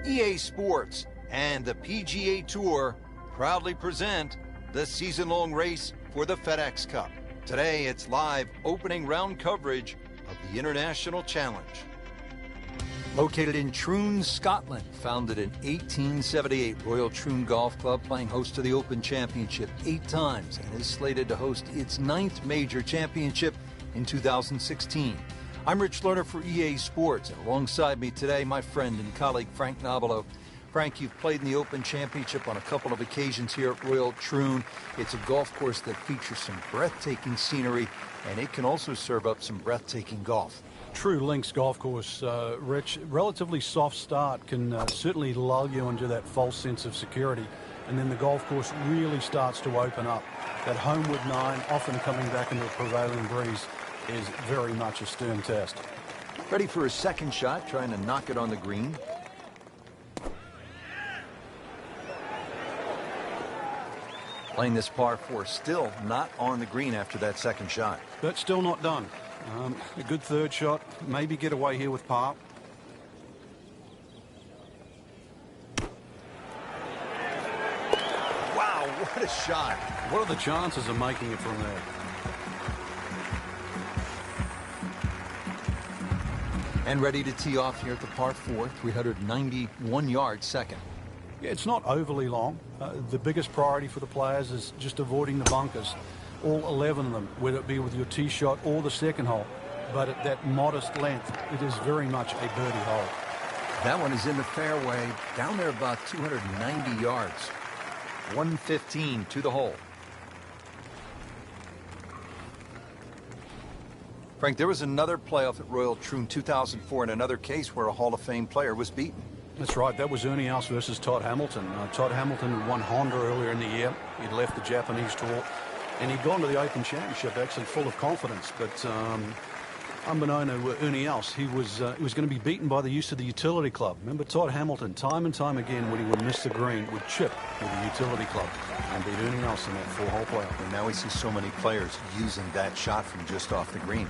EA Sports and the PGA Tour proudly present the season-long race for the FedEx Cup. Today, it's live opening round coverage of the International Challenge. Located in Troon, Scotland, founded in 1878, Royal Troon Golf Club playing host to the Open Championship 8 times and is slated to host its 9th major championship in 2016. I'm Rich Lerner for EA Sports, and alongside me today, my friend and colleague Frank Nobilo. Frank, you've played in the Open Championship on a couple of occasions here at Royal Troon. It's a golf course that features some breathtaking scenery, and it can also serve up some breathtaking golf. True links golf course, Rich. Relatively soft start can certainly lull you into that false sense of security, and then the golf course really starts to open up. That homeward 9, often coming back into a prevailing breeze, is very much a stern test. Ready for a second shot, trying to knock it on the green. Playing this par 4, still not on the green after that second shot. But still not done. A good third shot, maybe get away here with par. Wow, what a shot. What are the chances of making it from there? And ready to tee off here at the par 4, 391 yards second. Yeah, it's not overly long. The biggest priority for the players is just avoiding the bunkers. All 11 of them, whether it be with your tee shot or the second hole. But at that modest length, it is very much a birdie hole. That one is in the fairway, down there about 290 yards. 115 to the hole. Frank, there was another playoff at Royal Troon 2004 in another case where a Hall of Fame player was beaten. That's right. That was Ernie Els versus Todd Hamilton. Todd Hamilton won Honda earlier in the year. He'd left the Japanese tour, and he'd gone to the Open Championship actually full of confidence. But unbeknown to Ernie Els, he was going to be beaten by the use of the utility club. Remember, Todd Hamilton, time and time again, when he would miss the green, would chip with the utility club and beat Ernie Els in that 4-hole playoff. And now we see so many players using that shot from just off the green.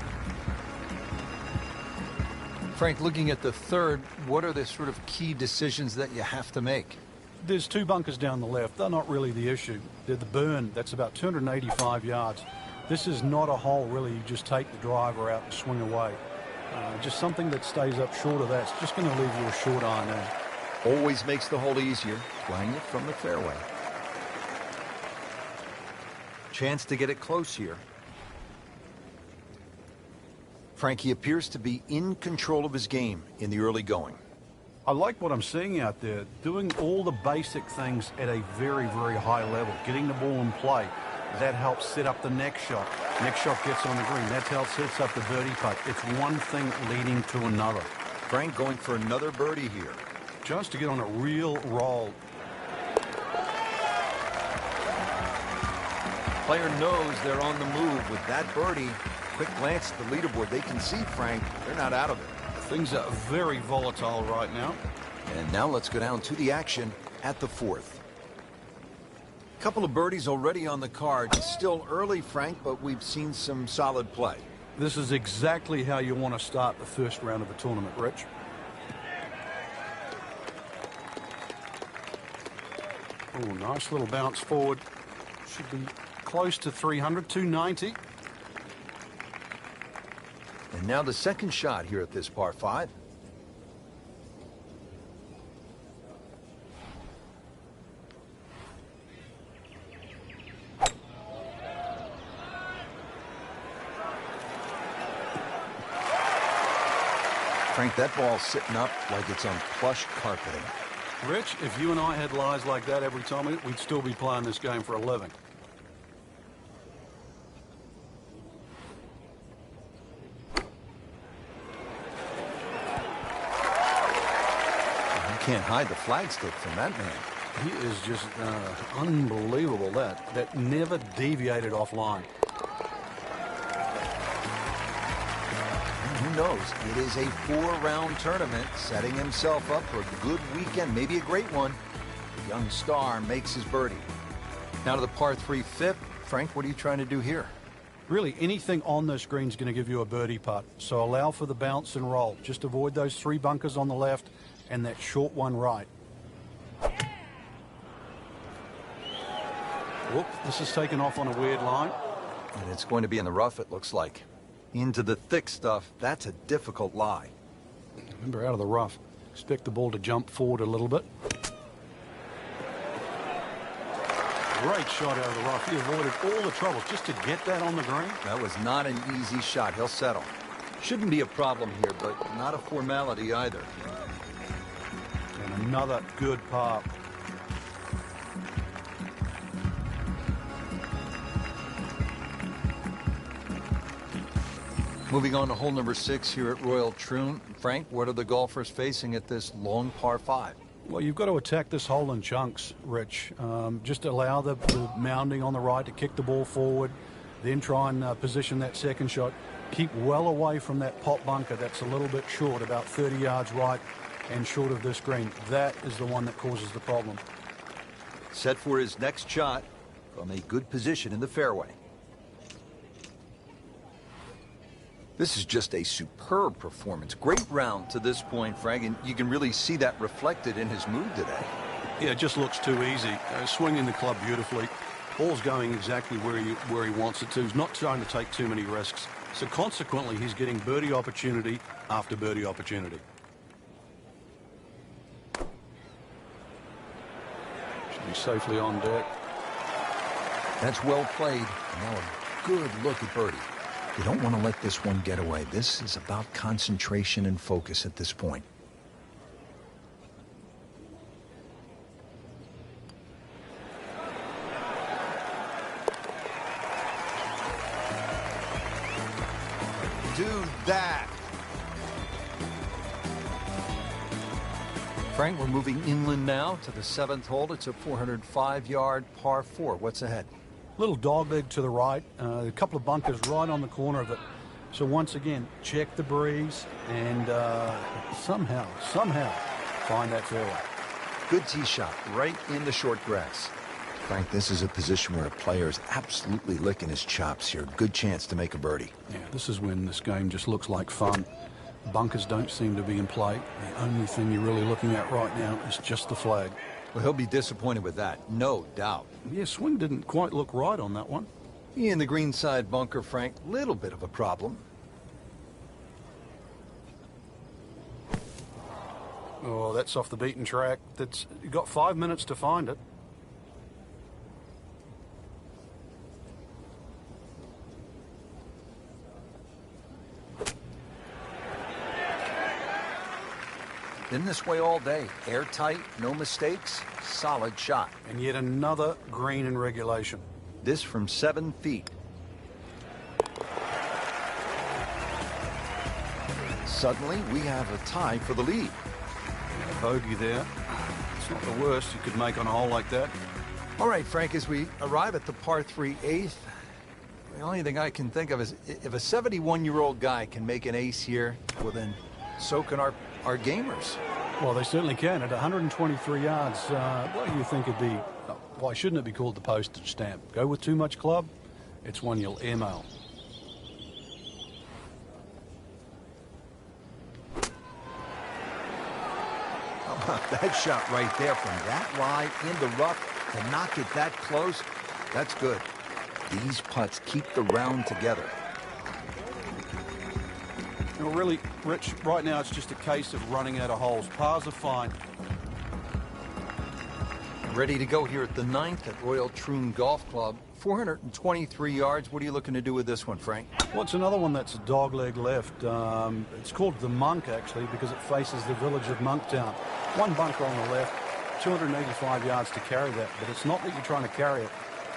Frank, looking at the third, what are the sort of key decisions that you have to make? There's 2 bunkers down the left. They're not really the issue. They're the burn. That's about 285 yards. This is not a hole, really. You just take the driver out and swing away. Just something that stays up short of that's just going to leave you a short iron there. Always makes the hole easier, playing it from the fairway. Chance to get it close here. Frankie appears to be in control of his game in the early going. I like what I'm seeing out there, doing all the basic things at a very, very high level, getting the ball in play. That helps set up the next shot. Next shot gets on the green. That helps sets up the birdie putt. It's one thing leading to another. Frank going for another birdie here. Just to get on a real roll. Player knows they're on the move with that birdie. Quick glance at the leaderboard. They can see, Frank, they're not out of it. Things are very volatile right now. And now let's go down to the action at the 4th. Couple of birdies already on the card. Still early, Frank, but we've seen some solid play. This is exactly how you want to start the first round of a tournament, Rich. Oh, nice little bounce forward. Should be close to 300, 290. And now the second shot here at this par 5. Frank, that ball's sitting up like it's on plush carpeting. Rich, if you and I had lies like that every time, we'd still be playing this game for a living. You can't hide the flagstick from that man. He is just unbelievable. That never deviated offline. Who knows? It is a 4-round tournament, setting himself up for a good weekend, maybe a great one. The young star makes his birdie. Now to the par 3 fifth. Frank, what are you trying to do here? Really, anything on this green is going to give you a birdie putt. So allow for the bounce and roll. Just avoid those 3 bunkers on the left and that short one right. Whoop, this is taken off on a weird line. And it's going to be in the rough, it looks like. Into the thick stuff, that's a difficult lie. Remember, out of the rough. Expect the ball to jump forward a little bit. Great shot out of the rough. He avoided all the troubles just to get that on the green. That was not an easy shot. He'll settle. Shouldn't be a problem here, but not a formality either. And another good par. Moving on to hole number 6 here at Royal Troon. Frank, what are the golfers facing at this long par 5? Well, you've got to attack this hole in chunks, Rich. Just allow the mounding on the right to kick the ball forward, then try and position that second shot. Keep well away from that pot bunker that's a little bit short, about 30 yards right and short of this green. That is the one that causes the problem. Set for his next shot from a good position in the fairway. This is just a superb performance. Great round to this point, Frank, and you can really see that reflected in his mood today. Yeah, it just looks too easy. Swinging the club beautifully. Ball's going exactly where he wants it to. He's not trying to take too many risks. So consequently, he's getting birdie opportunity after birdie opportunity. Should be safely on deck. That's well played. Now a good look at birdie. You don't want to let this one get away. This is about concentration and focus at this point. Do that. Frank, we're moving inland now to the 7th hole. It's a 405-yard par 4. What's ahead? Little dog leg to the right, a couple of bunkers right on the corner of it. So once again, check the breeze and somehow find that fairway. Good tee shot right in the short grass. Frank, this is a position where a player is absolutely licking his chops here. Good chance to make a birdie. Yeah, this is when this game just looks like fun. Bunkers don't seem to be in play. The only thing you're really looking at right now is just the flag. Well, he'll be disappointed with that, no doubt. Yeah, swing didn't quite look right on that one. In the green side bunker, Frank, little bit of a problem. Oh, that's off the beaten track. You got 5 minutes to find it. Been this way all day. Airtight, no mistakes, solid shot. And yet another green in regulation. This from 7 feet. Suddenly, we have a tie for the lead. Bogey there. It's not the worst you could make on a hole like that. All right, Frank, as we arrive at the par 3 8th, the only thing I can think of is if a 71-year-old guy can make an ace here, well then, so can our gamers. Well, they certainly can. At 123 yards, what do you think it'd be? Why shouldn't it be called the postage stamp? Go with too much club? It's one you'll airmail. How about that shot right there from that lie in the rough to knock it that close? That's good. These putts keep the round together. Well, really, Rich, right now it's just a case of running out of holes. Pars are fine. Ready to go here at the 9th at Royal Troon Golf Club. 423 yards. What are you looking to do with this one, Frank? Well, it's another one that's a dogleg left. It's called the Monk, actually, because it faces the village of Monktown. One bunker on the left, 285 yards to carry that. But it's not that you're trying to carry it.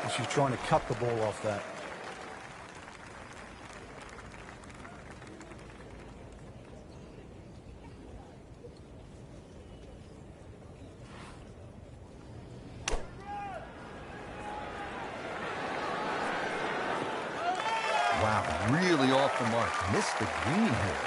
It's you're trying to cut the ball off that. Wow, really off the mark. Missed the green here.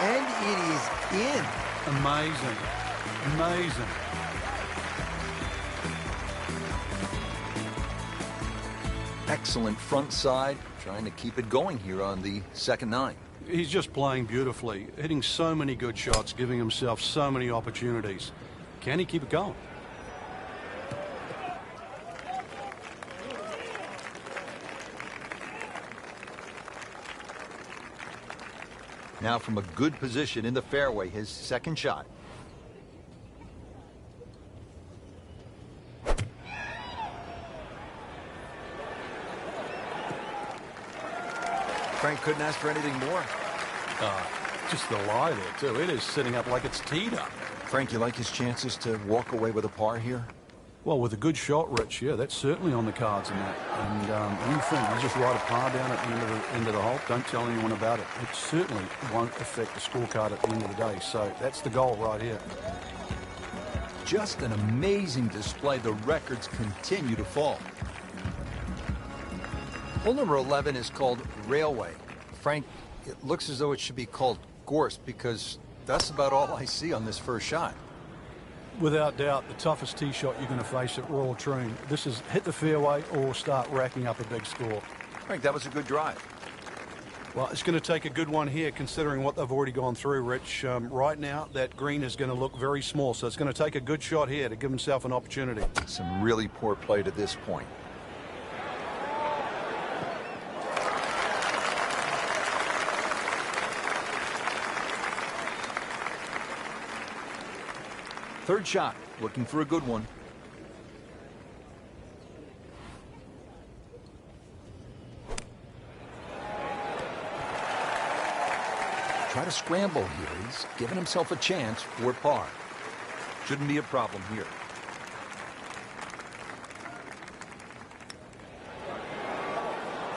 And it is in. Amazing. Amazing. Excellent front side, trying to keep it going here on the second 9. He's just playing beautifully, hitting so many good shots, giving himself so many opportunities. Can he keep it going? Now from a good position in the fairway, his second shot. Frank couldn't ask for anything more. Just the lie there, too. It is sitting up like it's teed up. Frank, you like his chances to walk away with a par here? Well, with a good shot, Rich, yeah, that's certainly on the cards in that. And anything, you just write a par down at the end of the hole. Don't tell anyone about it. It certainly won't affect the scorecard at the end of the day. So that's the goal right here. Just an amazing display. The records continue to fall. Hole number 11 is called Railway. Frank, it looks as though it should be called Gorse because that's about all I see on this first shot. Without doubt, the toughest tee shot you're going to face at Royal Troon. This is hit the fairway or start racking up a big score. Frank, that was a good drive. Well, it's going to take a good one here considering what they've already gone through, Rich. Right now, that green is going to look very small, so it's going to take a good shot here to give himself an opportunity. Some really poor play to this point. Third shot, looking for a good one. Try to scramble here. He's given himself a chance for par. Shouldn't be a problem here.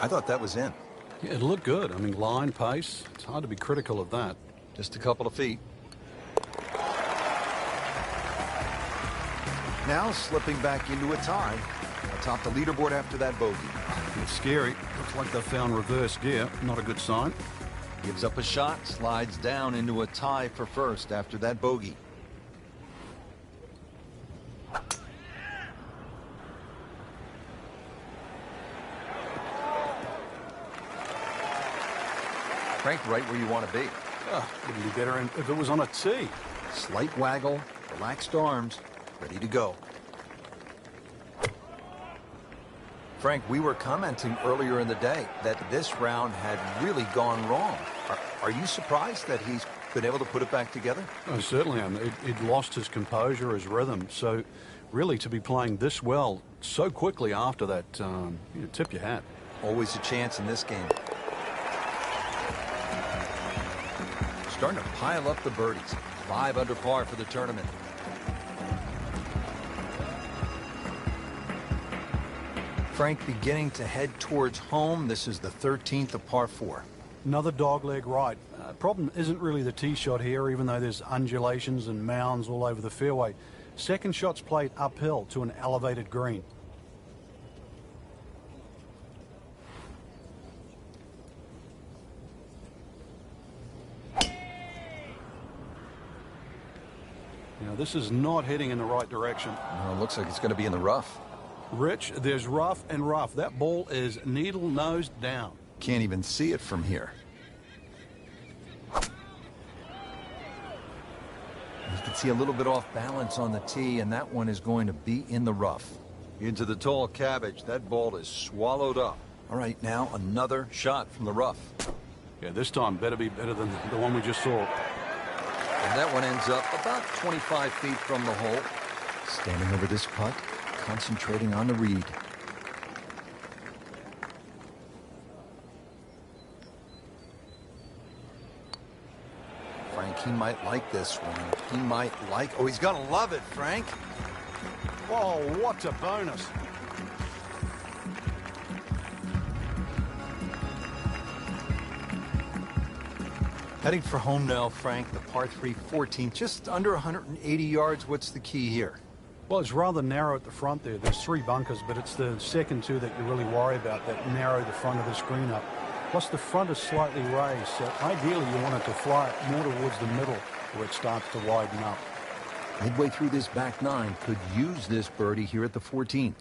I thought that was in. Yeah, it looked good. I mean, line, pace. It's hard to be critical of that. Just a couple of feet. Now slipping back into a tie atop the leaderboard after that bogey. It's scary. Looks like they've found reverse gear. Not a good sign. Gives up a shot, slides down into a tie for first after that bogey. Frank, right where you want to be. Wouldn't be better if it was on a tee. Slight waggle, relaxed arms, ready to go. Frank, we were commenting earlier in the day that this round had really gone wrong. Are you surprised that he's been able to put it back together? I certainly am. He'd lost his composure, his rhythm. So really to be playing this well so quickly after that, you tip your hat. Always a chance in this game. Starting to pile up the birdies. 5 under par for the tournament. Frank beginning to head towards home. This is the 13th of par 4. Another dogleg right. Problem isn't really the tee shot here, even though there's undulations and mounds all over the fairway. Second shot's played uphill to an elevated green. Now, this is not heading in the right direction. No, it looks like it's going to be in the rough. Rich, there's rough and rough. That ball is needle nose down. Can't even see it from here. You can see a little bit off balance on the tee, and that one is going to be in the rough. Into the tall cabbage. That ball is swallowed up. All right, now another shot from the rough. Yeah, this time better be better than the one we just saw. And that one ends up about 25 feet from the hole. Standing over this putt, concentrating on the read. Frank, he might like this one. He might like... Oh, he's going to love it, Frank. Oh, what a bonus. Heading for home now, Frank. The par 3 14th, just under 180 yards. What's the key here? Well, it's rather narrow at the front there. There's 3 bunkers, but it's the second 2 that you really worry about that narrow the front of the screen up. Plus the front is slightly raised, so ideally you want it to fly it more towards the middle where it starts to widen up. Midway through this back nine, could use this birdie here at the 14th.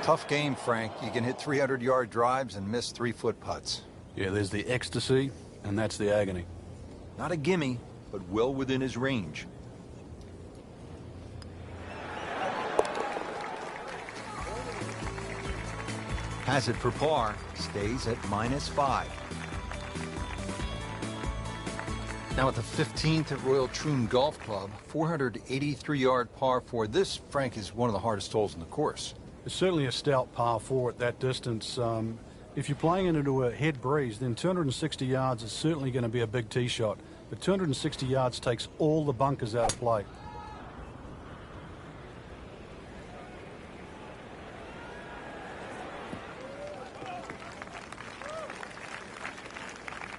Tough game, Frank. You can hit 300-yard drives and miss 3-foot putts. Yeah, there's the ecstasy, and that's the agony. Not a gimme, but well within his range. Has it for par, stays at -5. Now at the 15th at Royal Troon Golf Club, 483-yard par 4. This, Frank, is one of the hardest holes in the course. It's certainly a stout par 4 at that distance. If you're playing it into a head breeze, then 260 yards is certainly going to be a big tee shot. But 260 yards takes all the bunkers out of play.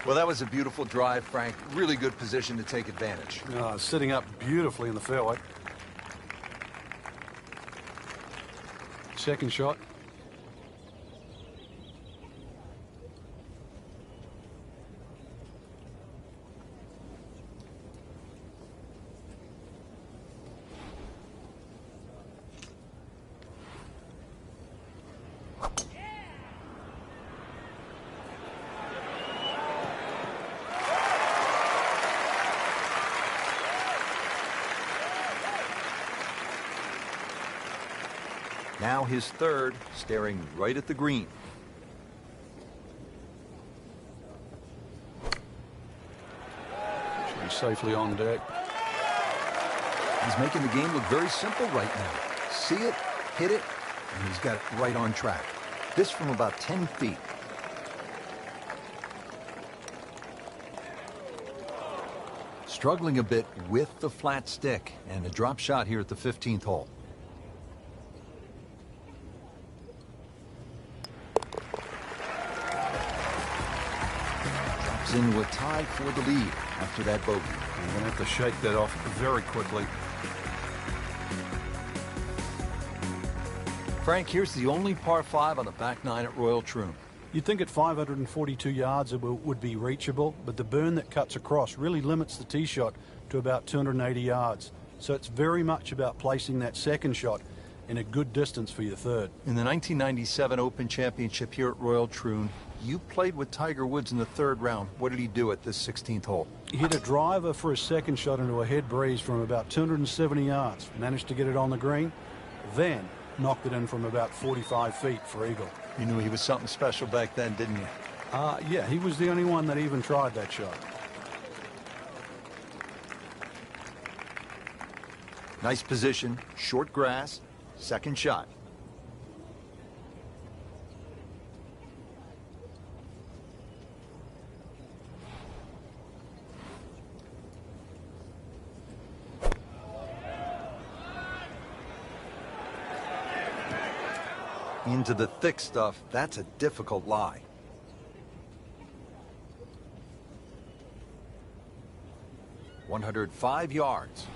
Well, that was a beautiful drive, Frank. Really good position to take advantage. Sitting up beautifully in the fairway. Second shot. Now his third, staring right at the green. Should be safely on deck. He's making the game look very simple right now. See it, hit it, and he's got it right on track. This from about 10 feet. Struggling a bit with the flat stick, and a drop shot here at the 15th hole. Into a tie for the lead after that bogey. You're going to have to shake that off very quickly. Frank, here's the only par 5 on the back nine at Royal Troon. You'd think at 542 yards it would be reachable, but the burn that cuts across really limits the tee shot to about 280 yards. So it's very much about placing that second shot in a good distance for your third. In the 1997 Open Championship here at Royal Troon, you played with Tiger Woods in the 3rd round. What did he do at this 16th hole? He hit a driver for his second shot into a head breeze from about 270 yards. Managed to get it on the green, then knocked it in from about 45 feet for eagle. You knew he was something special back then, didn't you? Yeah, he was the only one that even tried that shot. Nice position, short grass, second shot. Into the thick stuff, that's a difficult lie. "105 yards.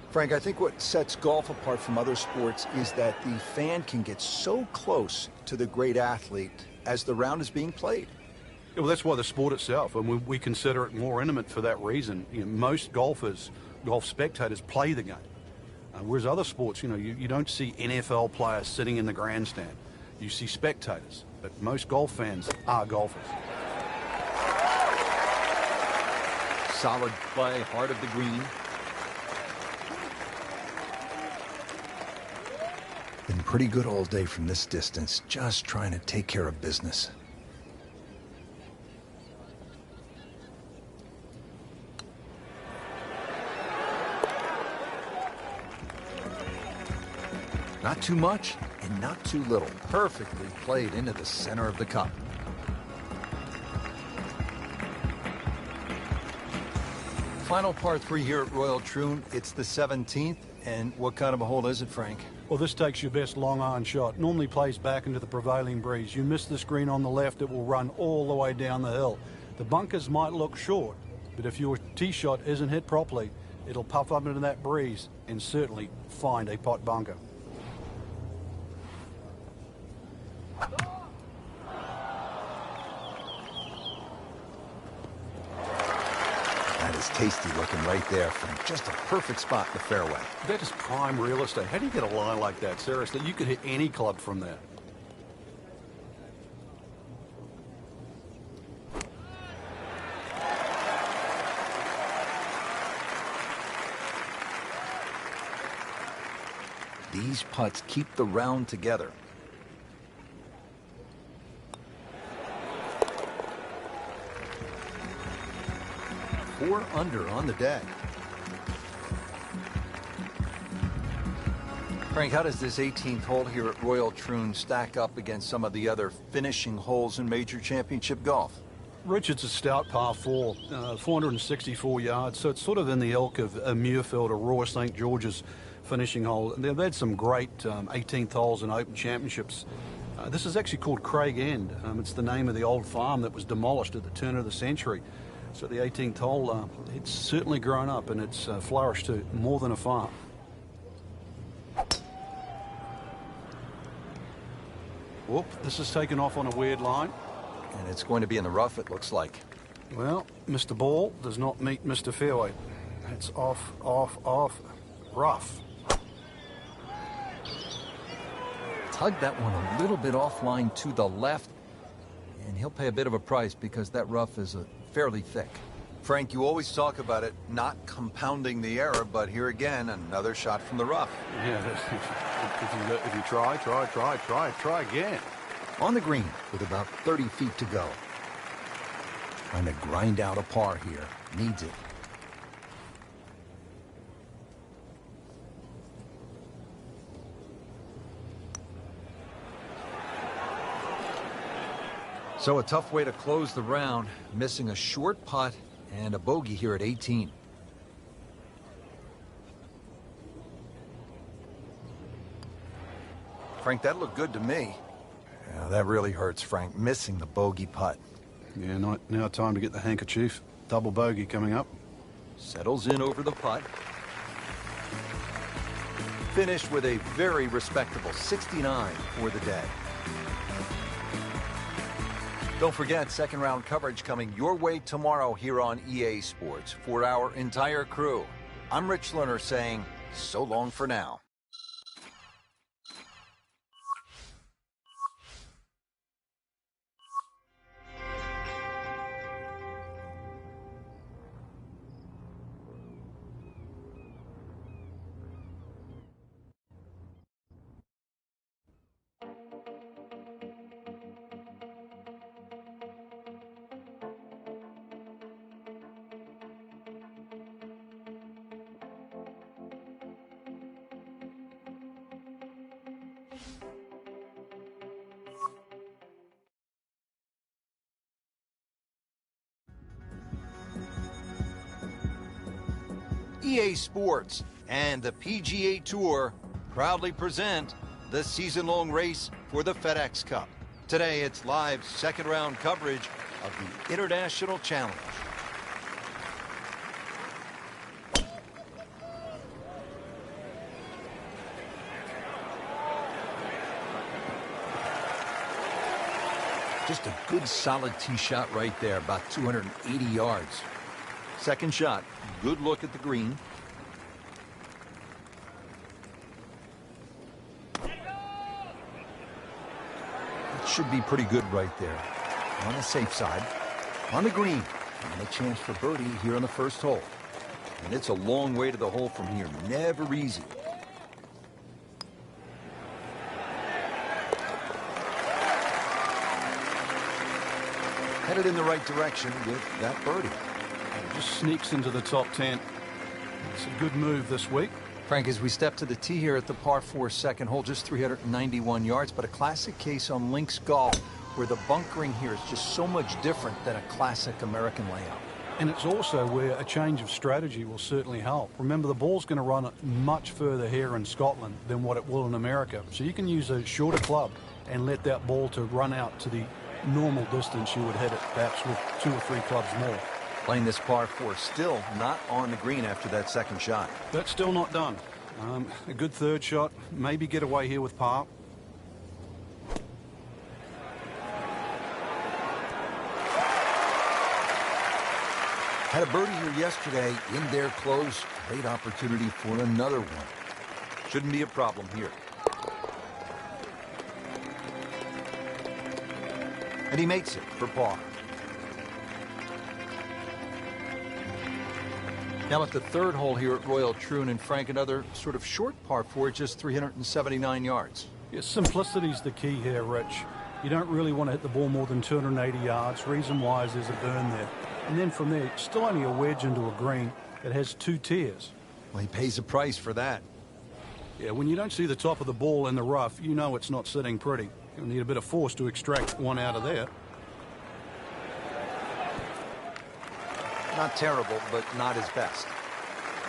Frank, I think what sets golf apart from other sports is that the fan can get so close to the great athlete as the round is being played. Yeah, well, that's why the sport itself, and we consider it more intimate for that reason. You know, most golf spectators play the game. Whereas other sports, you don't see NFL players sitting in the grandstand. You see spectators, but most golf fans are golfers. Solid play, heart of the green. Been pretty good all day from this distance, just trying to take care of business. Not too much and not too little. Perfectly played into the center of the cup. Final par 3 here at Royal Troon. It's the 17th. And what kind of a hole is it, Frank? Well, this takes your best long iron shot. Normally plays back into the prevailing breeze. You miss this green on the left, it will run all the way down the hill. The bunkers might look short, but if your tee shot isn't hit properly, It'll puff up into that breeze and certainly find a pot bunker. That is tasty looking right there from just a perfect spot in the fairway. That is prime real estate. How do you get a lie like that? Seriously, you could hit any club from that. These putts keep the round together. Four under on the day. Frank, how does this 18th hole here at Royal Troon stack up against some of the other finishing holes in major championship golf? Rich, it's a stout par 4, 464 yards, so it's sort of in the ilk of a Muirfield or Royal St. George's finishing hole. They've had some great 18th holes in Open Championships. This is actually called Craig End. It's the name of the old farm that was demolished at the turn of the century. So the 18th hole, it's certainly grown up and it's flourished to more than a farm. Whoop, this is taken off on a weird line. And it's going to be in the rough, it looks like. Well, Mr. Ball does not meet Mr. Fairway. It's off, rough. Tugged that one a little bit offline to the left, and he'll pay a bit of a price because that rough is fairly thick. Frank, you always talk about it not compounding the error, but here again, another shot from the rough. Yeah, if you try again. On the green with about 30 feet to go. Trying to grind out a par here. Needs it. So a tough way to close the round, missing a short putt and a bogey here at 18. Frank, that looked good to me. Yeah, that really hurts, Frank, missing the bogey putt. Yeah, now time to get the handkerchief. Double bogey coming up. Settles in over the putt. Finished with a very respectable 69 for the day. Don't forget, second round coverage coming your way tomorrow here on EA Sports. For our entire crew, I'm Rich Lerner saying so long for now. EA Sports and the PGA Tour proudly present the season-long race for the FedEx Cup. Today, it's live second-round coverage of the International Challenge. Just a good solid tee shot right there, about 280 yards. Second shot, good look at the green. It should be pretty good right there. On the safe side, on the green, and a chance for birdie here on the first hole. And it's a long way to the hole from here, never easy. Headed in the right direction with that birdie. Just sneaks into the top 10. It's a good move this week. Frank, as we step to the tee here at the par 4 second hole, just 391 yards, but a classic case on links golf where the bunkering here is just so much different than a classic American layout. And it's also where a change of strategy will certainly help. Remember, the ball's going to run much further here in Scotland than what it will in America. So you can use a shorter club and let that ball to run out to the normal distance you would hit it perhaps with 2 or 3 clubs more. Playing this par 4, still not on the green after that second shot. That's still not done. A good third shot. Maybe get away here with par. Had a birdie here yesterday in there close. Great opportunity for another one. Shouldn't be a problem here. And he makes it for par. Now at the third hole here at Royal Troon, and Frank, another sort of short par 4, just 379 yards. Yeah, simplicity's the key here, Rich. You don't really want to hit the ball more than 280 yards. Reason why is there's a burn there. And then from there, still only a wedge into a green that has 2 tiers. Well, he pays a price for that. Yeah, when you don't see the top of the ball in the rough, you know it's not sitting pretty. You'll need a bit of force to extract one out of there. Not terrible, but not his best.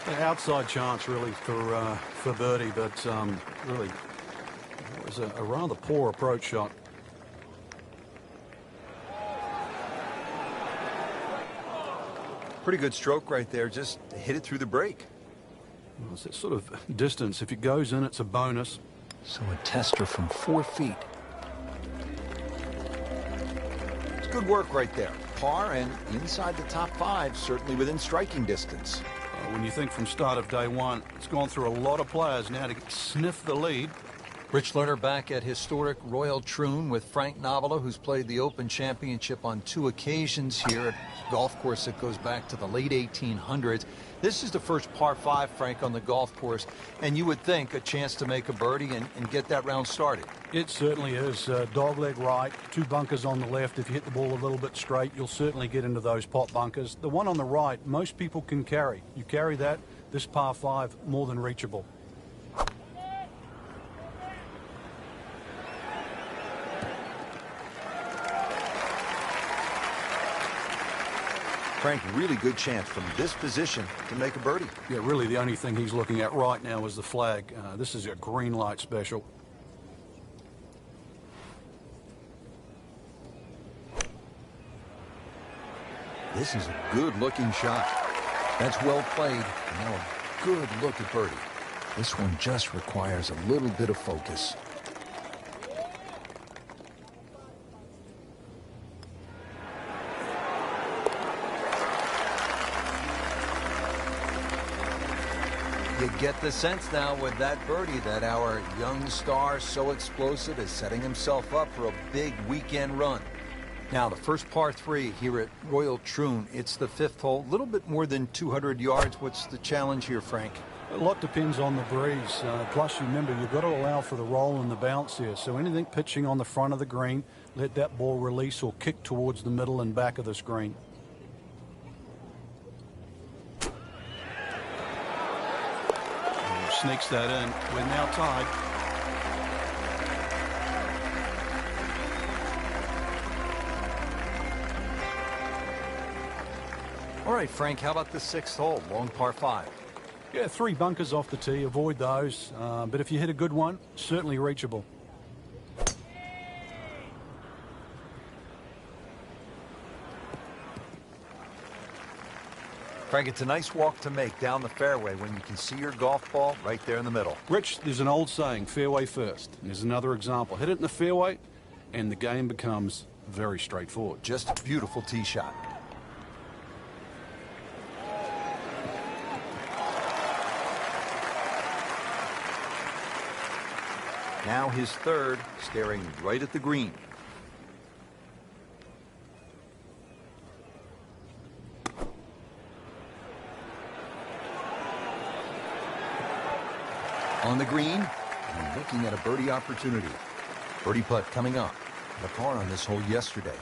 An outside chance, really, for birdie, but really, it was a rather poor approach shot. Pretty good stroke right there. Just hit it through the break. Well, it's that sort of distance. If it goes in, it's a bonus. So a tester from 4 feet. It's good work right there. Par and inside the top 5, certainly within striking distance. When you think from start of day one, it's gone through a lot of players now to sniff the lead. Rich Lerner back at historic Royal Troon with Frank Novola, who's played the Open Championship on 2 occasions here at a golf course that goes back to the late 1800s. This is the first par 5, Frank, on the golf course, and you would think a chance to make a birdie and get that round started. It certainly is. Dogleg right, 2 bunkers on the left. If you hit the ball a little bit straight, you'll certainly get into those pot bunkers. The one on the right, most people can carry. You carry that, this par 5, more than reachable. Frank, really good chance from this position to make a birdie. Yeah, really the only thing he's looking at right now is the flag. This is a green light special. This is a good-looking shot. That's well played. Now a good look at birdie. This one just requires a little bit of focus. You get the sense now with that birdie that our young star, so explosive, is setting himself up for a big weekend run. Now, the first par 3 here at Royal Troon, it's the 5th hole, a little bit more than 200 yards. What's the challenge here, Frank? A lot depends on the breeze. Plus, remember, you've got to allow for the roll and the bounce here. So anything pitching on the front of the green, let that ball release or kick towards the middle and back of the screen. Sneaks that in. We're now tied. All right, Frank, how about the 6th hole, long par 5? Yeah, 3 bunkers off the tee. Avoid those. But if you hit a good one, certainly reachable. Frank, it's a nice walk to make down the fairway when you can see your golf ball right there in the middle. Rich, there's an old saying, fairway first. And there's another example. Hit it in the fairway, and the game becomes very straightforward. Just a beautiful tee shot. Now his 3rd, staring right at the green. On the green, and looking at a birdie opportunity. Birdie putt coming up. The par on this hole yesterday.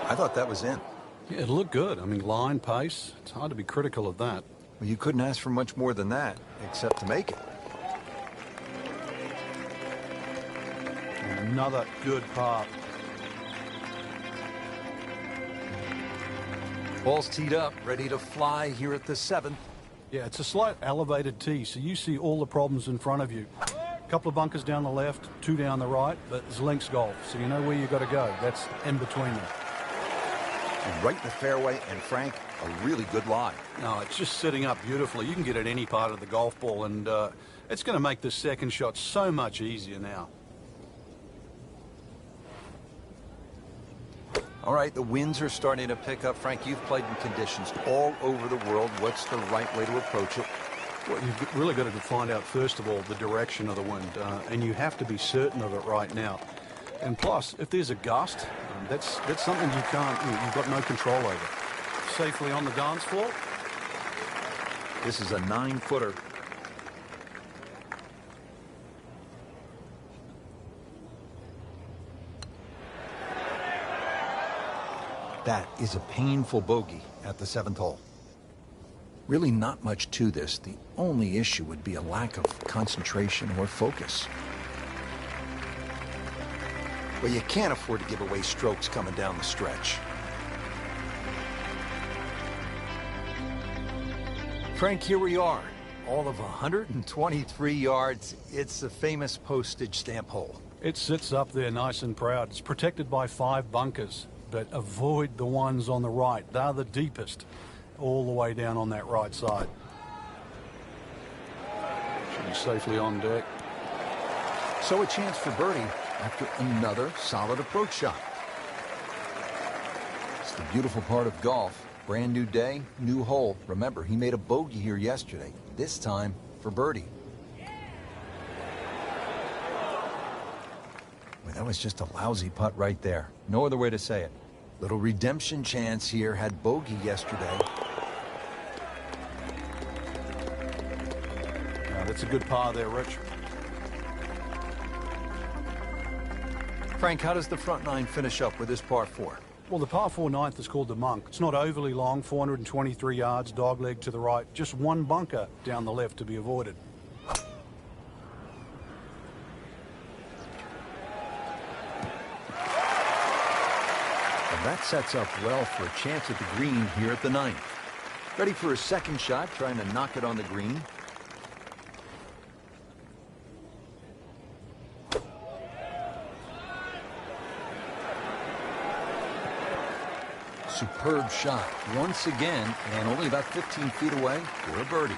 I thought that was in. Yeah, it looked good. I mean, line, pace. It's hard to be critical of that. Well, you couldn't ask for much more than that, except to make it. Another good par. Ball's teed up, ready to fly here at the 7th. Yeah, it's a slight elevated tee, so you see all the problems in front of you. A couple of bunkers down the left, 2 down the right, but it's links golf, so you know where you've got to go. That's in between them. And right in the fairway, and Frank, a really good lie. No, it's just sitting up beautifully. You can get at any part of the golf ball, and it's going to make the second shot so much easier now. All right, the winds are starting to pick up. Frank, you've played in conditions all over the world. What's the right way to approach it? Well, you've really got to find out, first of all, the direction of the wind, and you have to be certain of it right now. And plus, if there's a gust, that's something you've got no control over. Safely on the dance floor. This is a 9-footer. That is a painful bogey at the 7th hole. Really not much to this. The only issue would be a lack of concentration or focus. But you can't afford to give away strokes coming down the stretch. Frank, here we are. All of 123 yards. It's the famous postage stamp hole. It sits up there nice and proud. It's protected by 5 bunkers. But avoid the ones on the right. They're the deepest, all the way down on that right side. Should be safely on deck. So a chance for birdie after another solid approach shot. It's the beautiful part of golf. Brand new day, new hole. Remember, he made a bogey here yesterday. This time for birdie. Well, that was just a lousy putt right there. No other way to say it. Little redemption chance here. Had bogey yesterday. That's a good par there, Rich. Frank, how does the front 9 finish up with this par 4? Well, the par 4 ninth is called the Monk. It's not overly long, 423 yards, dogleg to the right. Just 1 bunker down the left to be avoided. That sets up well for a chance at the green here at the 9th. Ready for his second shot, trying to knock it on the green. Superb shot once again, and only about 15 feet away for a birdie.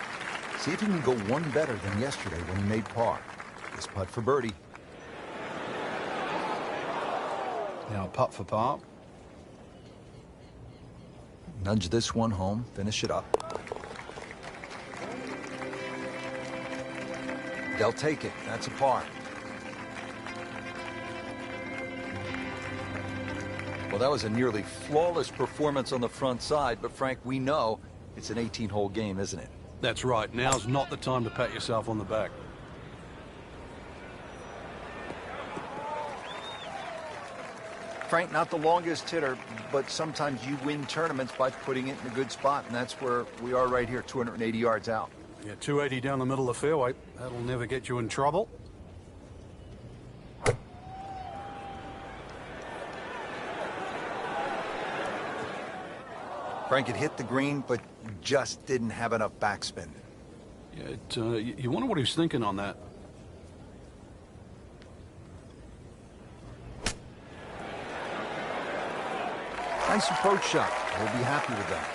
See if he can go one better than yesterday when he made par. This putt for birdie. Now a putt for par. Nudge this one home, finish it up. They'll take it. That's a par. Well, that was a nearly flawless performance on the front side, but Frank, we know it's an 18-hole game, isn't it? That's right. Now's not the time to pat yourself on the back. Frank, not the longest hitter, but sometimes you win tournaments by putting it in a good spot, and that's where we are right here, 280 yards out. Yeah, 280 down the middle of the fairway. That'll never get you in trouble. Frank had hit the green, but just didn't have enough backspin. Yeah, you wonder what he was thinking on that. Nice approach shot. We'll be happy with that.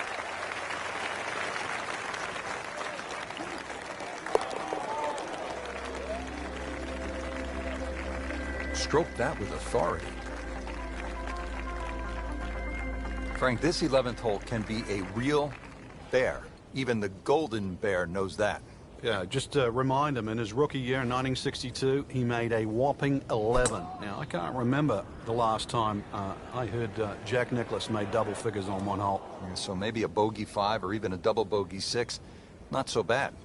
Stroke that with authority. Frank, this 11th hole can be a real bear. Even the Golden Bear knows that. Yeah, just to remind him, in his rookie year in 1962, he made a whopping 11. Now, I can't remember the last time I heard Jack Nicklaus made double figures on one hole. Yeah, so maybe a bogey 5 or even a double bogey 6. Not so bad.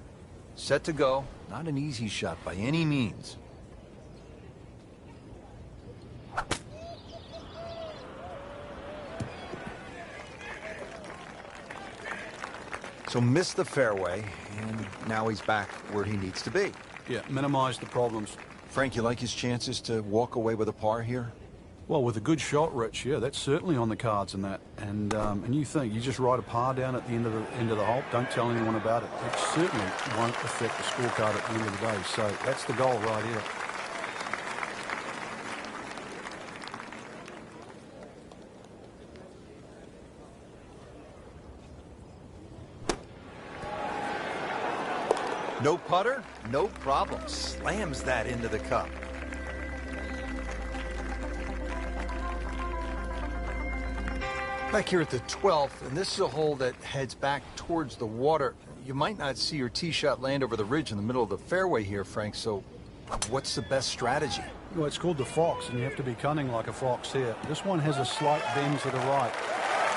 Set to go. Not an easy shot by any means. So missed the fairway, and now he's back where he needs to be. Yeah, minimize the problems. Frank, you like his chances to walk away with a par here? Well, with a good shot, Rich, yeah, that's certainly on the cards in that. And you think you just write a par down at the end of the hole, don't tell anyone about it. It certainly won't affect the scorecard at the end of the day. So that's the goal right here. No putter, no problem. Slams that into the cup. Back here at the 12th, and this is a hole that heads back towards the water. You might not see your tee shot land over the ridge in the middle of the fairway here, Frank, so what's the best strategy? Well, it's called the fox, and you have to be cunning like a fox here. This one has a slight bend to the right,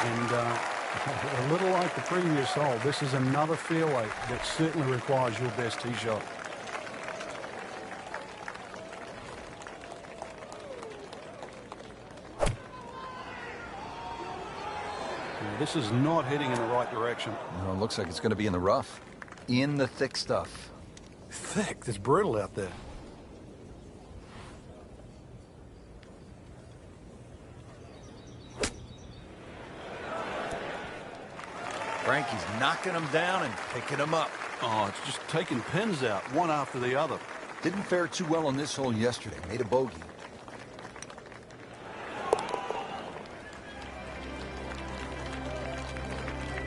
and a little like the previous hole, this is another fairway that certainly requires your best tee shot. This is not heading in the right direction. No, it looks like it's going to be in the rough. In the thick stuff. Thick? It's brutal out there. Frankie's knocking them down and picking them up. Oh, it's just taking pins out, one after the other. Didn't fare too well on this hole yesterday. Made a bogey.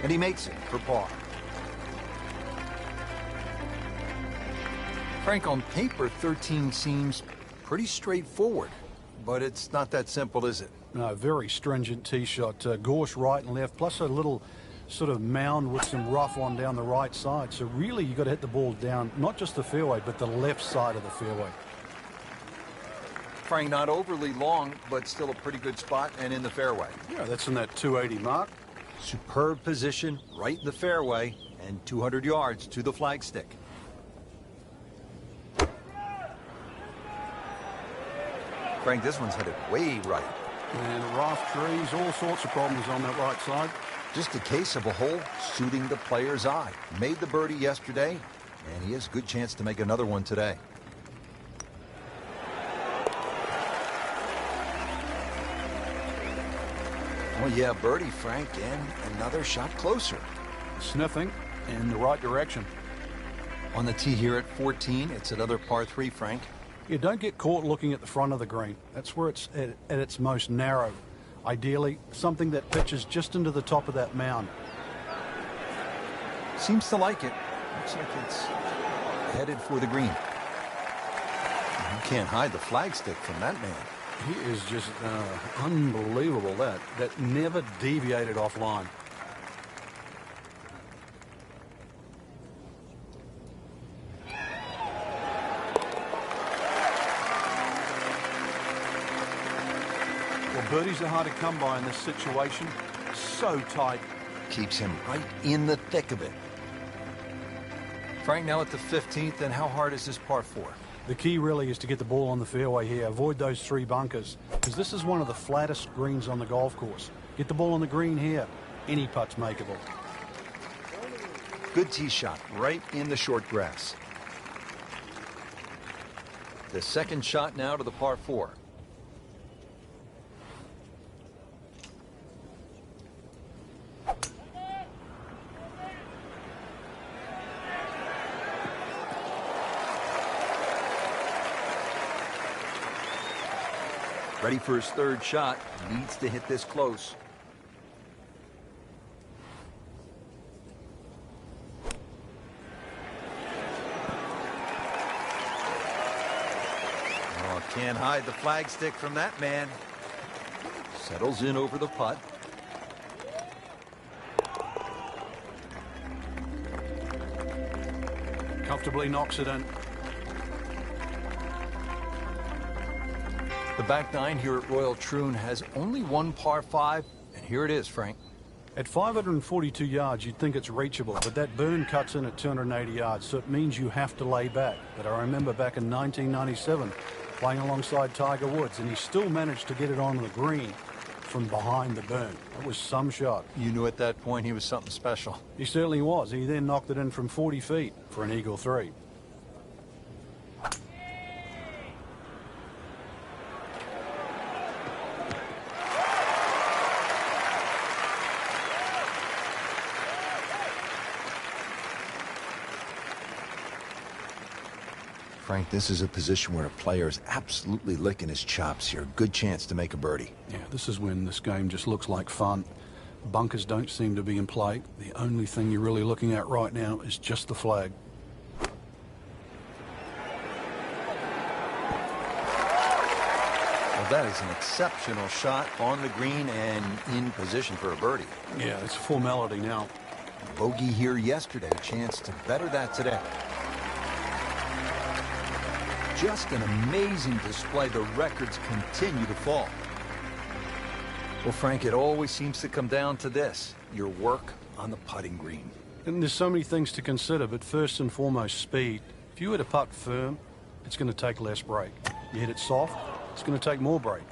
And he makes it for par. Frank, on paper, 13 seems pretty straightforward, but it's not that simple, is it? No, very stringent tee shot. Gorse right and left, plus a little sort of mound with some rough on down the right side. So really, you got to hit the ball down, not just the fairway, but the left side of the fairway. Frank, not overly long, but still a pretty good spot and in the fairway. Yeah, that's in that 280 mark. Superb position, right in the fairway, and 200 yards to the flagstick. Frank, this one's headed way right. And rough trees, all sorts of problems on that right side. Just a case of a hole suiting the player's eye. Made the birdie yesterday, and he has a good chance to make another one today. Well, yeah, birdie, Frank, and another shot closer. Sniffing in the right direction. On the tee here at 14, it's another par 3, Frank. You don't get caught looking at the front of the green. That's where it's at its most narrow. Ideally, something that pitches just into the top of that mound. Seems to like it. Looks like it's headed for the green. You can't hide the flagstick from that man. He is just unbelievable. That never deviated offline. Well, birdies are hard to come by in this situation. So tight. Keeps him right in the thick of it. Frank, now at the 15th, and how hard is this par 4? The key really is to get the ball on the fairway here. Avoid those 3 bunkers, because this is one of the flattest greens on the golf course. Get the ball on the green here. Any putt's makeable. Good tee shot right in the short grass. The second shot now to the par 4. Ready for his third shot. Needs to hit this close. Oh, can't hide the flagstick from that man. Settles in over the putt. Comfortably knocks it in. The back 9 here at Royal Troon has only one par 5, and here it is, Frank. At 542 yards, you'd think it's reachable, but that burn cuts in at 280 yards, so it means you have to lay back. But I remember back in 1997, playing alongside Tiger Woods, and he still managed to get it on the green from behind the burn. That was some shot. You knew at that point he was something special. He certainly was. He then knocked it in from 40 feet for an eagle 3. Frank, this is a position where a player is absolutely licking his chops here. Good chance to make a birdie. Yeah, this is when this game just looks like fun. Bunkers don't seem to be in play. The only thing you're really looking at right now is just the flag. Well, that is an exceptional shot on the green and in position for a birdie. Yeah, it's a formality now. Bogey here yesterday, a chance to better that today. Just an amazing display. The records continue to fall. Well, Frank, it always seems to come down to this, your work on the putting green. And there's so many things to consider, but first and foremost, speed. If you hit a putt firm, it's going to take less break. You hit it soft, it's going to take more break.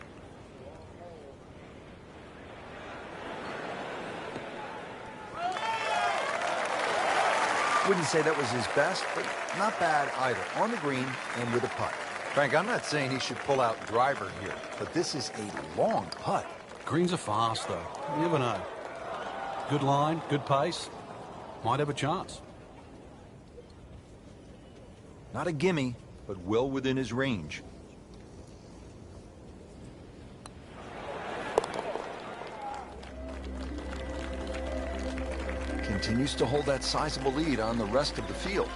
Wouldn't say that was his best, but not bad either. On the green and with a putt. Frank, I'm not saying he should pull out driver here, but this is a long putt. Greens are fast, though. You never know. Good line, good pace. Might have a chance. Not a gimme, but well within his range. Continues to hold that sizable lead on the rest of the field.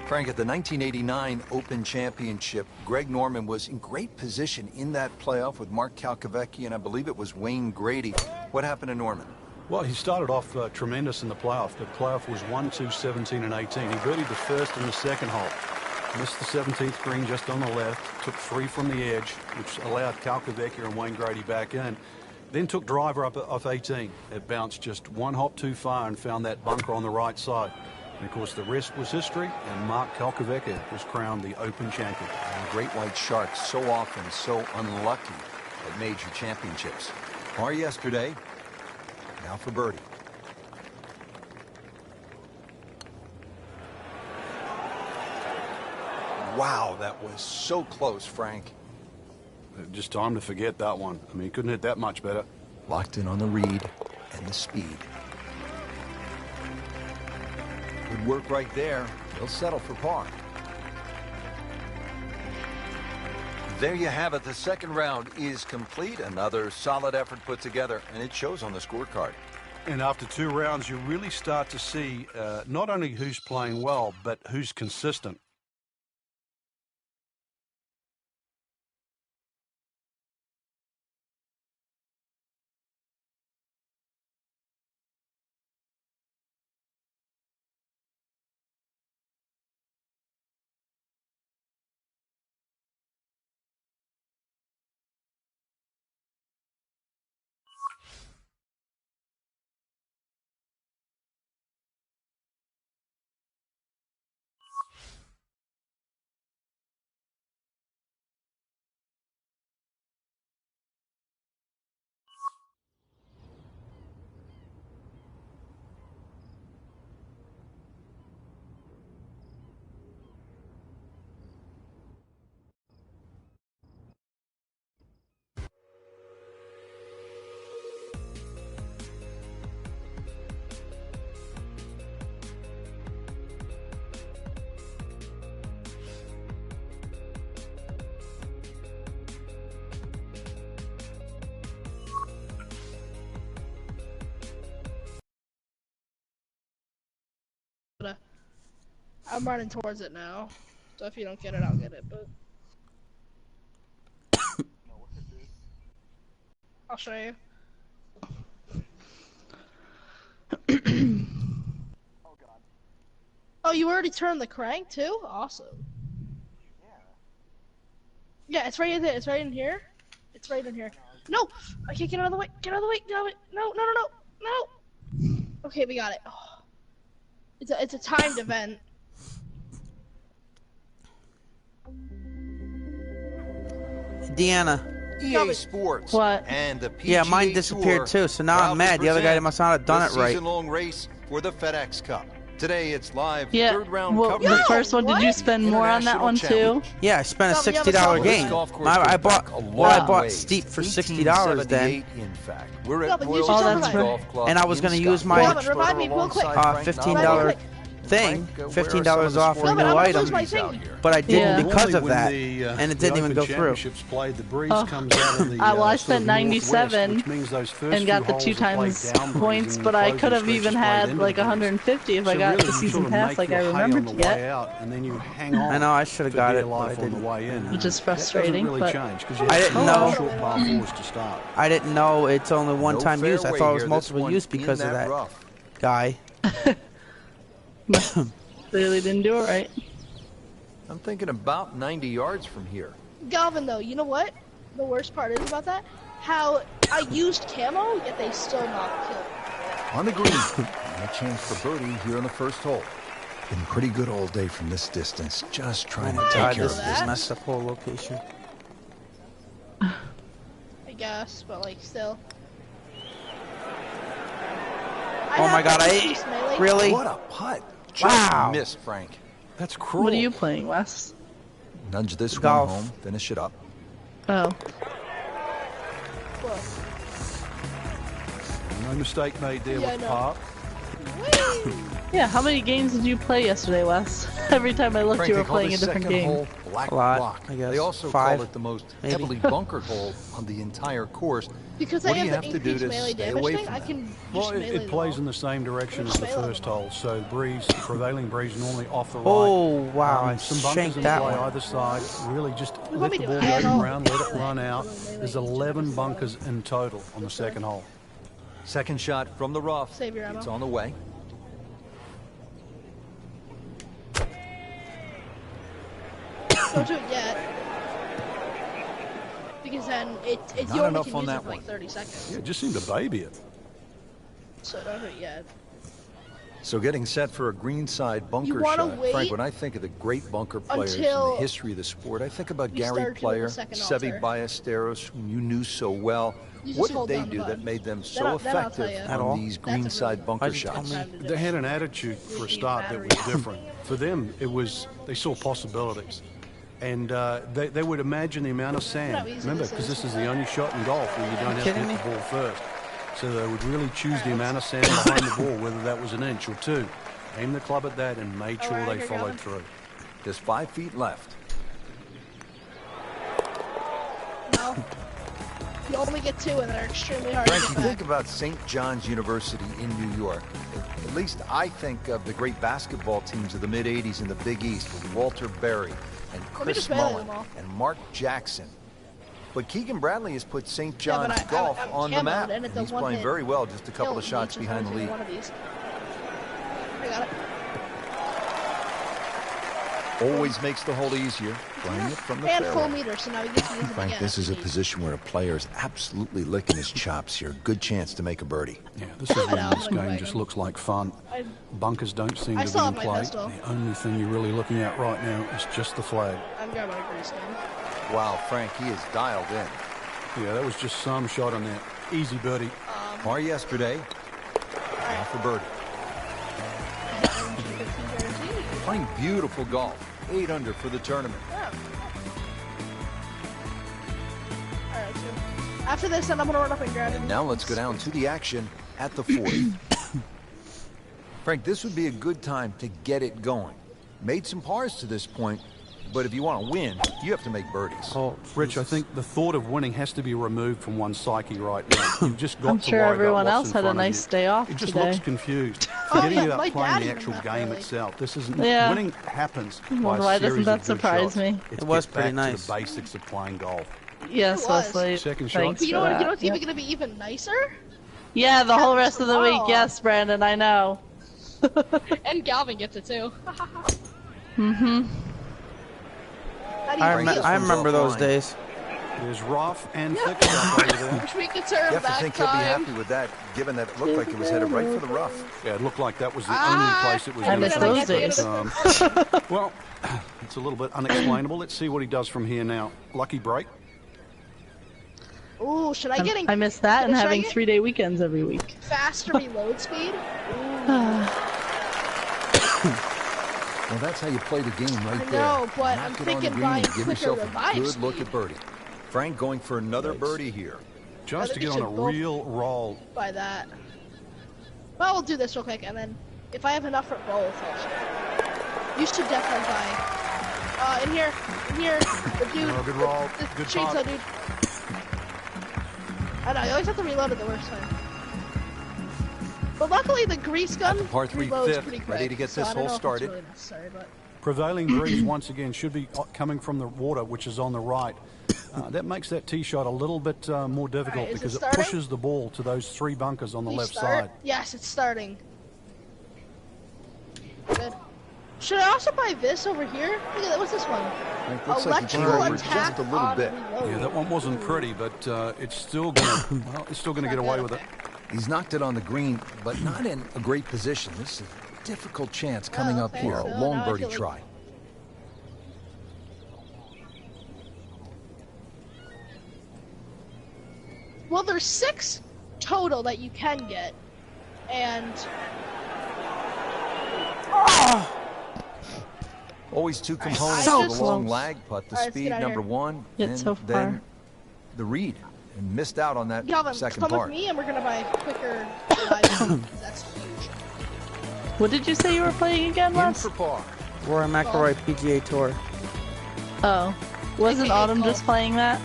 Frank, at the 1989 Open Championship, Greg Norman was in great position in that playoff with Mark Calcavecchi, and I believe it was Wayne Grady. What happened to Norman? Well, he started off tremendous in the playoff. The playoff was 1, 2, 17, and 18. He birdied the first and the second hole. Missed the 17th green just on the left. Took 3 from the edge, which allowed Calcavecchi and Wayne Grady back in. Then took driver up off 18. It bounced just 1 hop too far and found that bunker on the right side. And of course, the rest was history, and Mark Calcavecchi was crowned the Open champion. And the great white sharks, so often so unlucky at major championships. Par yesterday, now for birdie. Wow, that was so close, Frank. Just time to forget that one. I mean, he couldn't hit that much better. Locked in on the read and the speed. Good work right there. He'll settle for par. There you have it. The second round is complete. Another solid effort put together, and it shows on the scorecard. And after 2 rounds, you really start to see not only who's playing well, but who's consistent. I'm running towards it now, so if you don't get it, I'll get it, but I'll show you. Oh, you already turned the crank too? Awesome. Yeah, it's right in there. It's right in here. It's right in here. No! I can't get out of the way. Get out of the way. Get out of the way. No, no, no, no. No! Okay, we got it. Oh. It's a timed event. Deanna. EA Sports. What? And the PGA Yeah, mine disappeared Tour too, so now I'm mad. The other guy must not have done it right. Season-long race for the FedEx Cup. Today it's live third round well, coverage. the first one, did you spend more on that one too? Yeah, I spent a $60 game. I bought Steep for $60 then. In fact, we're at Yeah, but use Royal your Golf server. Club And I was in going to use Scotland. my Revive me real quick. $15 thing, Frank, where are some $15 of the off sporting for a new No, but I'm item, lose my thing. but I didn't Yeah. because of Normally that, when and it the didn't even Open go through. Championships played, the breeze Oh. comes out of the Well, I sort spent of 97 northwest, which means those first and got few the 2 holes are played times down breeze, points, and but the I closing could have stretch even is played had into like the breeze. 150 if I So got really, the you season sort of pass make like I your hay remembered on to the get. way out, and then you hang on. I know, I should have for got dear it, but I life on the didn't. way in. Which is That frustrating, doesn't really but- change because you I have didn't two know. short par fours to start. I didn't know it's only No one-time use. I fairway thought it was here. This multiple one use in because of that rough. guy. Clearly didn't do it right. I'm thinking about 90 yards from here. Galvin, though, you know what? The worst part is about that? How I used camo, yet they still not killed me. On the green, and a chance for birdie here on the first hole. Been pretty good all day from this distance. Just trying to take God, care of this business. messed up whole location. I guess, but like still. Oh my God, really? What a putt! Just Wow. missed, Frank. That's cruel. What are you playing, Wes? Nudge this Golf. one home. Finish it up. Oh. No mistake made there Yeah, I with know. par. Yeah, how many games did you play yesterday, Wes? Every time I looked, Frank, you they were call playing a this different second game. hole Black A lot, Rock. I guess. They also 5, call it the most maybe. heavily bunkered hole on the entire course. Because What I do you have have the to do increased to melee stay damage away thing, from I that? can Well, just melee it plays in them the same direction as Just the melee first them all. hole, so breeze, prevailing breeze normally off the right. Oh, wow, I Some bunkers shanked in that play one. either side. Really just What let want the me to ball do? I go know. around, let it run Melee. out. Melee. There's 11 bunkers in total on the second hole. Second shot from the rough. Save your ammo. It's on the way. Don't do it yet. Because then it Not you only enough can on use that it for like one. 30 seconds. Yeah, it just seemed to baby it. So don't do it yet. So getting set for a greenside bunker wanna shot. wait Frank, when I think of the great bunker players in until the history of the sport, I think about we Gary start doing Player, the second Seve altar. Ballesteros, whom you knew so well. You just What hold did they down the do that button. made them Then so I'll tell effective you. At all? on these That's a really greenside bunker Why'd you tell shots? me? They had an attitude for a need start that battery. was different. For them, it was they saw possibilities, and they would imagine the amount of sand. How easy Remember, this because is. this is the only shot in golf where you don't have to kidding hit the me? ball first. So they would really choose the amount of sand behind the ball, whether that was an inch or two. Aim the club at that and made sure Alright, they here followed goes. through. Just 5 feet left. No. You only get 2 and they're extremely hard Frank, to you get think back. about St. John's University in New York. At least I think of the great basketball teams of the mid-'80s in the Big East with Walter Berry and me Chris just melee Mullen them all. and Mark Jackson. But Keegan Bradley has put St. Yeah, but John's golf I'm on the camoed map. and it's a He's playing one-hit very well, just a couple kill of shots each behind the every lead. one of these. I got it. Always makes the hole easier, playing it from the And full fairway. meter, so now we get to use it Frank, again. this is a Easy. position where a player is absolutely licking his chops here. Good chance to make a birdie. Yeah, this is when No, this I'm gonna game wait. just looks like fun. I- Bunkers don't seem I to still be have in my play. pistol. The only thing you're really looking at right now is just the flag. I'm grabbing a grease gun. Wow, Frank, he is dialed in. Yeah, that was just some shot on that. Easy birdie. Par yesterday, now for birdie. Playing beautiful golf. 8 under for the tournament. Alright, so after this, then I'm gonna run up and grab it. And now let's go down to the action at the 4th. Frank, this would be a good time to get it going. Made some pars to this point, but if you want to win, you have to make birdies. Oh, Rich, I think the thought of winning has to be removed from one's psyche right now. You've just got I'm to sure worry everyone about else what's in had a front of nice you. day off It just today. looks confused. Oh, Forgetting yeah, about my playing dad the even actual left game early. itself. This isn't Yeah. winning happens. Well, by a why doesn't series that of good surprise shots. me? It's It was get pretty back nice. to the basics of playing golf. Yes, It was. Wesley. Second shot. Thanks But you know for what? that. You know what's Yep. even gonna be even nicer? Yeah, the whole rest of the week. tomorrow. Yes, Brandon, I know. And Galvin gets it too. Mm-hmm. How do you feel? I remember those offline. days. There's rough and thick stuff over there. Wish we could You turn have to back think he'll be time. happy with that, given that it looked like it was headed right for the rough. Yeah, it looked like that was the Ah, only place it was I going miss to those take. days. Well, it's a little bit unexplainable. Let's see what he does from here now. Lucky break. Ooh, should I get in I miss that and should I having get 3-day weekends every week. faster reload speed? Well, that's how you play the game right I there. know, but Knock I'm it on thinking the green buying and give quicker yourself a revive good look speed. at birdie. Frank going for another birdie here. Just to think get you on a should go- real roll. By that. Well, we'll do this real quick and then If I have enough for both, also. You should definitely buy. In here, the dude. Oh, good roll. The Good chainsaw putt. dude. I know, you always have to reload at the worst time. But luckily, the grease gun Par 3 reloads fifth, pretty quick. ready to get so this I don't hole know if it's started. really necessary, but... Prevailing breeze once again should be coming from the water, which is on the right. That makes that tee shot a little bit more difficult Alright, is it because it starting? pushes the ball to those 3 bunkers on the Please left start. side. Yes, it's starting. Good. Should I also buy this over here? Look at that. What's this one? It looks like it's Electrical over attack just a little on bit. reload. Yeah, that one wasn't pretty, but it's still gonna it's still gonna get away with it. He's knocked it on the green, but not in a great position. This is a difficult chance coming up okay, here. so A long now I birdie feel like- try. Well, there's 6 total that you can get, and Always 2 components So to the long close. lag putt. The All right, let's speed, get out of number here. 1, It's and so then far. the read. And missed out on that Galvin, second come part. with me, and we're gonna buy quicker live. That's huge. What did you say you were playing again, In Wes? for par. Rory McILroy PGA Tour. Oh. Wasn't AKA Autumn golf. just playing that?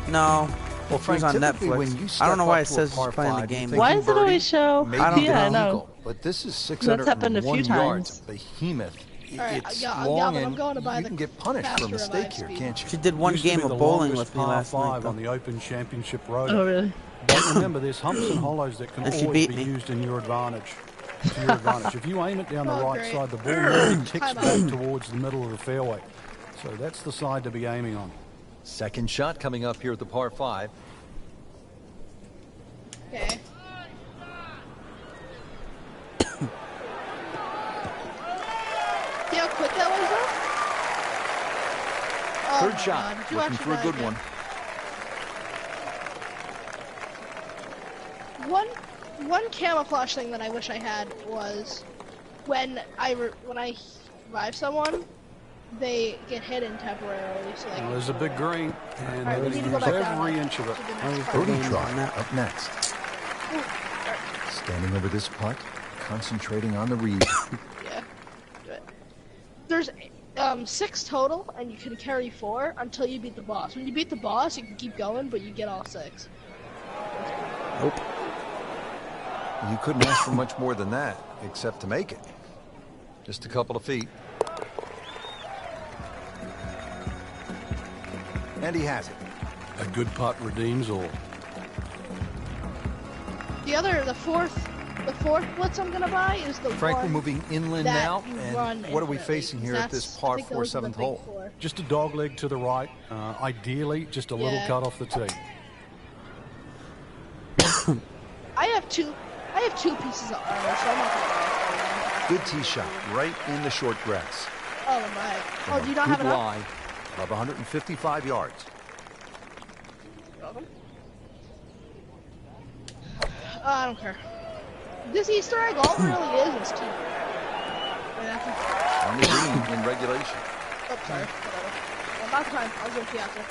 No. Well, He Frank, was on typically Netflix. when you I don't know step why up it to a says par he's playing the 5, game. you're Why thinking does it birdie, always show? maybe Yeah, get I an know. eagle, but this is That's happened a 601 few yards. times. Behemoth. Alright, It's Galvin, long I'm and going to buy you the can get punished for a faster mistake revive here, speed. can't you? She did one Used to game be of the bowling longest with me par last night. 5 though. on the Open Championship Road. Oh, really? But remember, there's humps and hollows that can And she always beat be me. used in your advantage. To your advantage. If you aim it down the Oh, right great. side, the ball normally ticks Time out. back towards the middle of the fairway. So that's the side to be aiming on. Second shot coming up here at the par 5. Okay. See how quick that was, though? Oh Third my shot, God, did you looking actually for a buy good again? one. One camouflage thing that I wish I had was when I revive someone, they get hidden temporarily. So like, Well, there's a big green, and Alright, they're we going need to to go use back down every inch of it. to the next part. Birdie Green try on that. up next. Standing over this putt, concentrating on the read. Yeah. Do it. There's 6 total, and you can carry 4 until you beat the boss. When you beat the boss, you can keep going, but you get all 6. Nope. You couldn't ask for much more than that, except to make it. Just a couple of feet. And he has it. A good putt redeems all. The fourth blitz I'm gonna buy is the Frank, we're one moving inland that now, you run and what are we infinitely, facing 'cause here at that's- this I par think 4 those are the 7th big hole? 4. Just a dog leg to the right. Ideally, just a little Yeah. cut off the tee. I have two pieces of armor, so I'm not gonna buy it. Good tee shot, right in the short grass. Oh my! Oh, do you not Good have enough? lie of 155 yards. I don't care. This Easter egg, all it really is key. Yeah. On the green in regulation. Oh, sorry. Whatever. About time. I'll go to you after.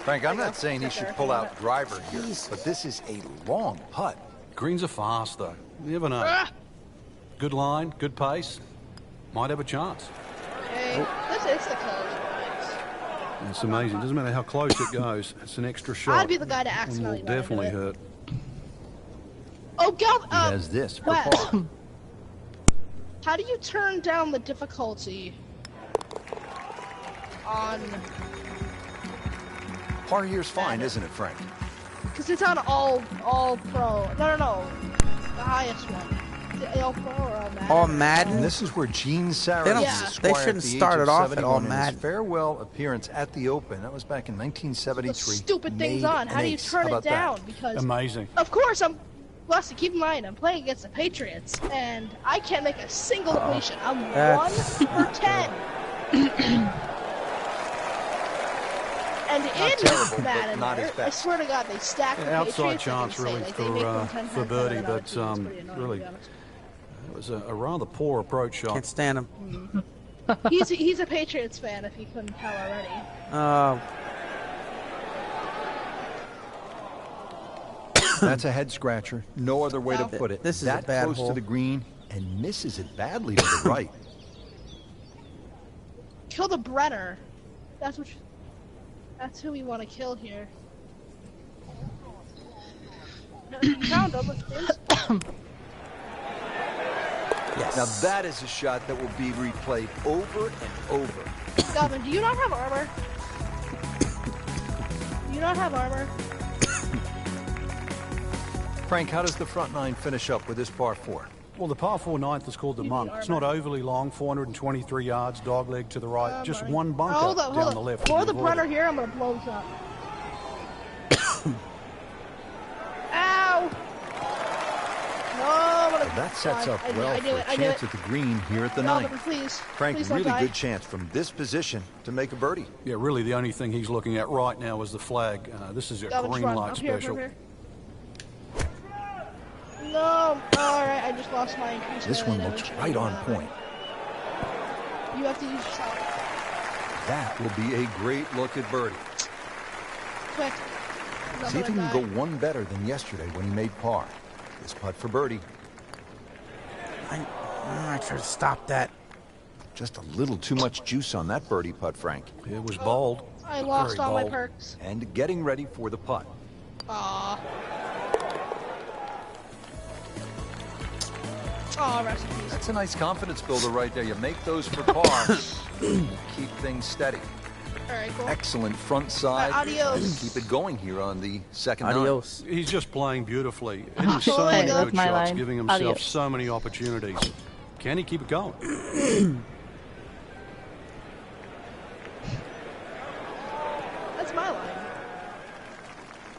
Frank, I'm There you not go. saying he Sit should there. pull out driver here, but this is a long putt. Greens are fast, though. You never know. Ah! Good line, good pace. Might have a chance. Okay. It's the close. It's amazing. Doesn't matter how close it goes. It's an extra shot. I'd be the guy to and will accidentally run into definitely it. hurt. Oh, Gal. He has this for Wes. par. How do you turn down the difficulty on? Par here's fine, isn't it, Frank? Because it's on all pro. No. The highest one. Is it all pro or all Madden? All And Madden? this is where Gene Sarah They don't- was Yeah. Esquire they shouldn't at the age start of it off at 71 all in his Madden. farewell appearance at the Open. That was back in The 1973. stupid thing's Made on. How an do you ace. turn How it about that? down? Because Amazing. of course Leslie, keep in mind, I'm playing against the Patriots, and I can't make a single completion. I'm 1 That's- for 10. And Not in terrible, but Madden, not his I best. swear to God, they stack the Outside Patriots. chance like really insane. Like, they make them 10 for times better birdie, than but other teams. It's pretty annoying, to really, be honest. it was a rather poor approach shot. Can't stand him. He's a Patriots fan, if you couldn't tell already. That's a head scratcher. No other way to Well, put it. this is a that bad close hole. to the green, and misses it badly to the right. Kill the Brenner. That's who we want to kill here. No, you found him. Yes. Now that is a shot that will be replayed over and over. Gavin, do you not have armor? Do you not have armor? Frank, how does the front nine finish up with this par 4? Well, the par 4 ninth is called the Monk. It's not overly long, 423 yards, dogleg to the right. Just one bunker down the left. For the Brenner here, I'm going to blow this up. Ow! No, that sets up well for a chance at the green here at the ninth. Please, Frank, please really good chance from this position to make a birdie. Yeah, really the only thing he's looking at right now is the flag. This is a green light special. No, alright, I just lost my increase. This one looks right on point. You have to use your shot. That will be a great look at birdie. Quick. See if he can go one better than yesterday when he made par. This putt for birdie. I try to stop that. Just a little too much juice on that birdie putt, Frank. It was bold. I lost all my perks. And getting ready for the putt. Aww. Oh, rest in peace. That's a nice confidence builder right there. You make those for par. Keep things steady. All right, cool. Excellent front side. Adios. Keep it going here on the second Adios. He's just playing beautifully. Hitting so many good shots, giving himself so many opportunities. Can he keep it going? That's my line.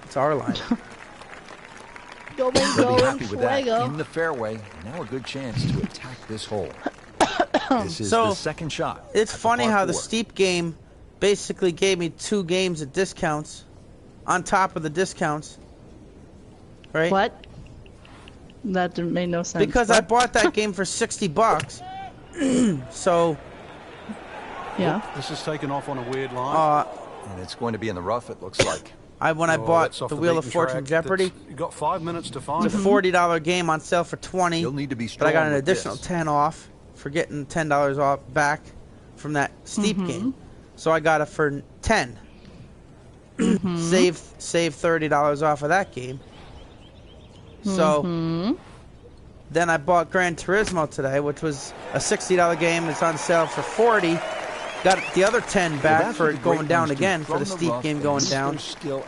It's our line. Really happy with that in the fairway. Now a good chance to attack this hole. This is the second shot. It's funny how the steep game basically gave me 2 games at discounts on top of the discounts. Right? What? That didn't make no sense. Because I bought that game for $60. So yeah. This is taken off on a weird line. And it's going to be in the rough, it looks like. When I bought the Wheel of Fortune Jeopardy, you got 5 minutes to find it's a $40 game on sale for $20. You'll need to be strong. But I got an additional $10 off for getting $10 off back from that steep game. So I got it for $10. Save $30 off of that game. So then I bought Gran Turismo today, which was a $60 game. It's on sale for $40. Got the other 10 back for it going down again, for the steep game going down. So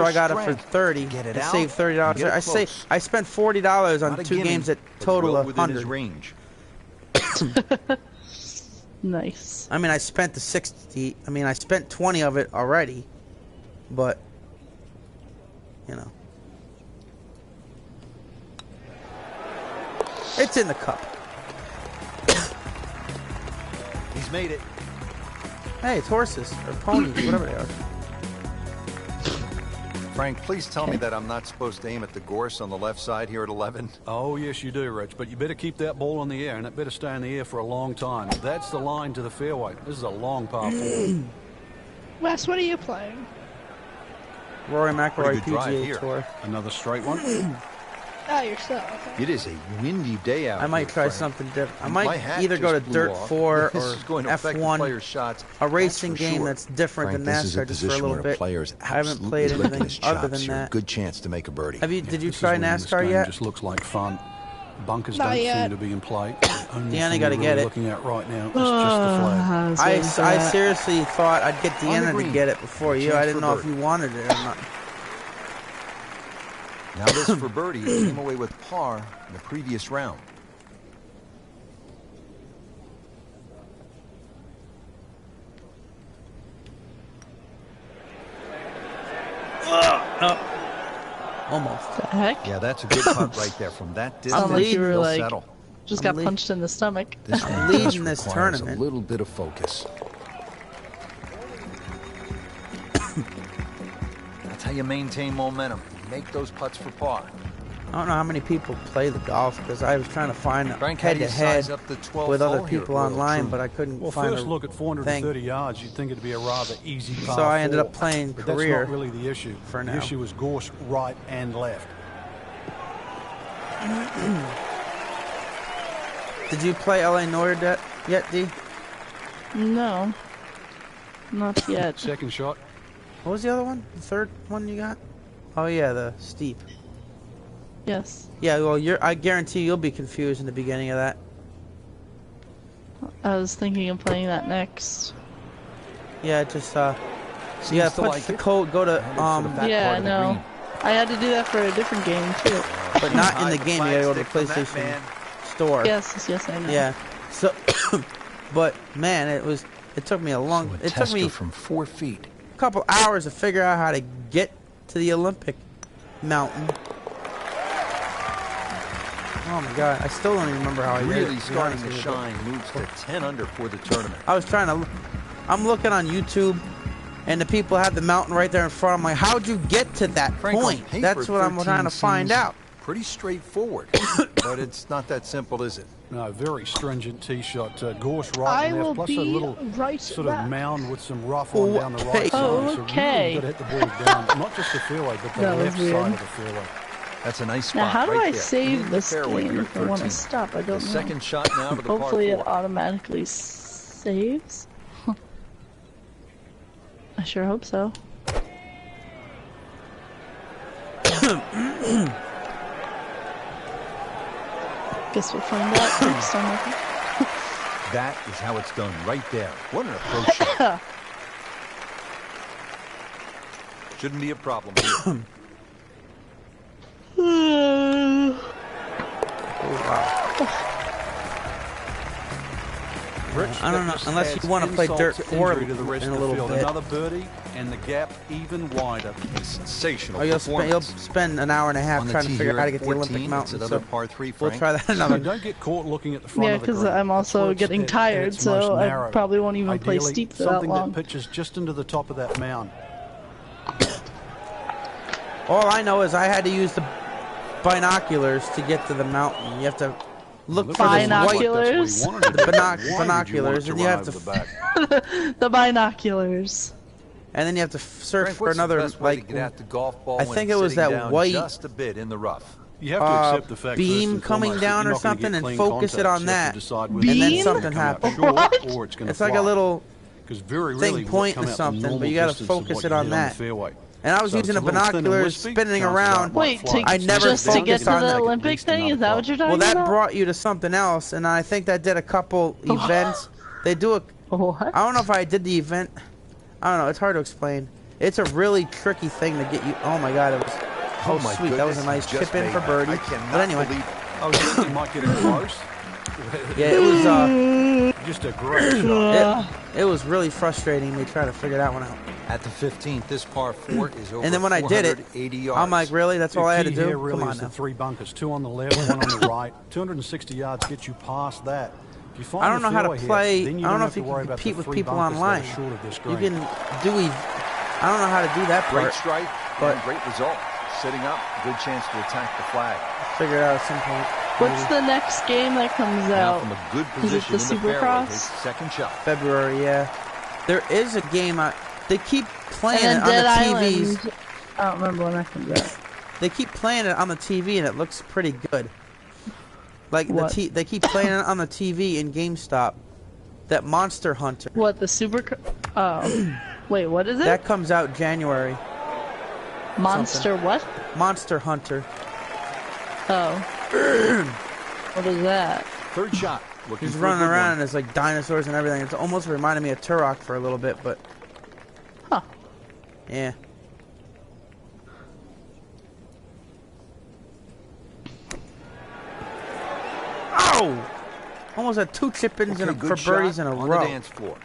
I got it for 30. I saved $30. I spent $40 on 2 games at total of 100. Nice. I mean, I spent the 60. I mean, I spent 20 of it already, but you know, it's in the cup. He's made it. Hey, it's horses or ponies, whatever they are. Frank, please tell me that I'm not supposed to aim at the gorse on the left side here at 11. Oh, yes, you do, Rich. But you better keep that ball in the air, and it better stay in the air for a long time. That's the line to the fairway. This is a long par 4. Wes, what are you playing? Rory McILroy PGA Tour. Another straight one. Oh, you're still okay. It is a windy day out. I might try something different. I might either go to Dirt 4 or F1, a racing game that's different than NASCAR just for a little bit. I haven't played anything other than that. Good chance to make a birdie. Did you try NASCAR yet? Just looks like fun. Bunkers don't seem to be in play. Deanna got to get it. Looking at right now, it's just the flag. I seriously thought I'd get Deanna to get it before you. I didn't know if you wanted it or not. Now this for birdie. He came away with par in the previous round. Almost. The heck? Yeah, that's a good putt right there from that distance. I'm leading. You were like, settle. Just got punched in the stomach. This one leading this tournament. A little bit of focus. That's how you maintain momentum. Make those putts for par. I don't know how many people play the golf because I was trying to find head-to-head with other people online, but I couldn't find first look at 430 yards, you'd think it'd be a rather easy par. So I ended up playing but career. That's not really the issue. For now. The issue is gorse right and left. Did you play LA Noir yet, D? No. Not yet. Second shot. What was the other one? The third one you got? Oh yeah, the steep. Yes. Yeah, well, I guarantee you'll be confused in the beginning of that. I was thinking of playing that next. Yeah, just yeah, punch the code. Go to Yeah, no. I had to do that for a different game too. But not in the game. You gotta go to the PlayStation Store. Yes, I know. Yeah. So, but man, it took me a long. So it took me from 4 feet. a couple hours to figure out how to get to the Olympic mountain. Oh my God, I still don't even remember how I did it. Really starting to shine, moves to 10 under for the tournament. I'm looking on YouTube, and the people have the mountain right there in front. I'm like, how'd you get to that point? That's what I'm trying to find out. Pretty straightforward, but it's not that simple, is it? No, very stringent tee shot. Gorse right and left, plus a little sort of mound with some rough on down the right side. So really got to hit the ball down, not just the fairway, but the left side of the fairway. That's a nice spot. Now, how do right I there. save this Fairway, game if I want to 13. stop? I don't know. Second shot now to the Hopefully par it 4. automatically saves. I sure hope so. Guess we'll find out next time. That is how it's done right there. What an approach shot. Shouldn't be a problem here. Oh, wow. I don't know, unless you want to play Dirt 4 in a little bit. Another birdie, and the gap even wider. A sensational You'll performance. spend an hour and a half On the trying to tee figure here out how to at get the 14, Olympic mountain. it's another So par 3, we'll Frank. try that another. Don't get caught looking at the front Yeah, of the because green. I'm also That's where getting it's tired, most so I narrow. probably won't even play Ideally, steep for that something long. that pitches just into the top of that mound. All I know is I had to use the binoculars to get to the mountain. You have to look for this Binoculars? white, the binoculars, and you have to, The binoculars. and then you have to search Frank, for what's the another best way to like get at the golf ball I when think it's it was sitting that down white just a bit in the rough. You have to accept the fact beam first and coming foremost down that or you're not gonna something get and clean focus it contact. on You have that. to decide And whether then it's something gonna come out happens. short What? or it's gonna It's like a fly. little 'Cause very thing rarely will it pointing come to out the something, but normal you gotta distance of what focus you it on hit that. the fairway. And I was So if using it's the a little thin and binoculars wispy, spinning chances around. are it might Wait, fly. to, I never just to get focused to on the that. Olympic least thing? Is that another what you're club. talking Well, that about? brought you to something else, and I think that did a couple events. They do a. What? I don't know if I did the event. I don't know. It's hard to explain. It's a really tricky thing to get you. Oh my God, it was. Oh, my sweet. That was a goodness, nice just chip in made for that. birdie. I cannot But anyway, believe I was thinking you might get it close. yeah, it was. Just a great shot. It was really frustrating me trying to figure that one out. at the 15th, this par 4 is over And then when I did it, 480 yards. I'm like, really? That's all I had to The key do? here really Come on is the now. 3 bunkers, 2 on the left, 1 on the right. 260 yards gets you past that. If you find I don't the know how to fairway here, play. then you I don't know have if you to worry can about the compete with 3 people bunkers that are online. short of this You green. can do. I don't know how to do that Great part. strike, but- and great result. Sitting up, good chance to attack the flag. Figure it out at some point. What's the next game that comes Now out? from a good Is it position the in the fairway, Supercross? his second shot. February, yeah. There is a game. They keep playing And it then on Dead the TVs. Island. I don't remember when that comes out. They keep playing it on the TV, and it looks pretty good. Like What? they keep playing it on the TV in GameStop. That Monster Hunter. What, the Super... Oh. Wait, what is it? That comes out January. Monster what? Monster Hunter. Oh. What is that? Third shot. Looking He's for a running good around one. and there's like dinosaurs and everything. It's almost reminded me of Turok for a little bit, but Huh. yeah. Oh! Almost had 2 chip-ins Okay, and good for birdies in shot a on row. the dance floor.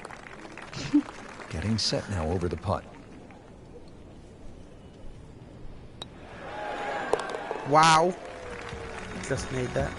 Getting set now over the putt. Wow. Just made that.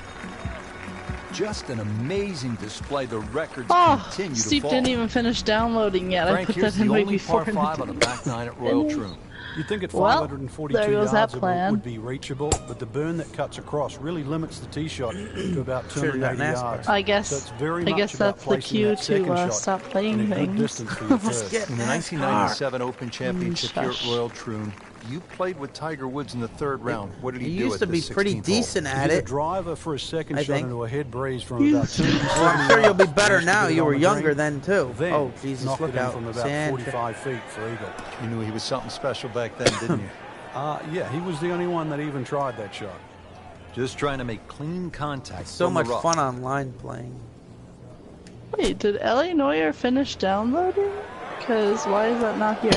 Just an amazing display. The records Oh, continue to Steve fall. didn't even finish downloading yet. I Frank, put here's that in the way only before. par 5 on the back 9 at Royal Troon. You'd think at Well, 542 there goes that yards plan. would be reachable, but the burn that cuts across really limits the tee shot to about Should've got 280 NASCAR. yards. I guess. So it's very I much guess about that's the placing cue that second to shot stop in playing a good things. distance for your first. Get In the 1997 Open Championship here at Shush. Royal Troon, you played with Tiger Woods in the third round. What did he do? Used to be pretty decent at it. A driver for a second I shot think. into a head breeze from about 2. Well, I'm sure you'll be better now. You were younger then too. Then Oh, Jesus! knocked Look it in out! from about Sand. 45 feet for eagle. You knew he was something special back then, didn't you? Yeah, he was the only one that even tried that shot. Just trying to make clean contact. So from the much rough. fun online playing. Wait, did Ellie Neuer finish downloading? Because why is that not here?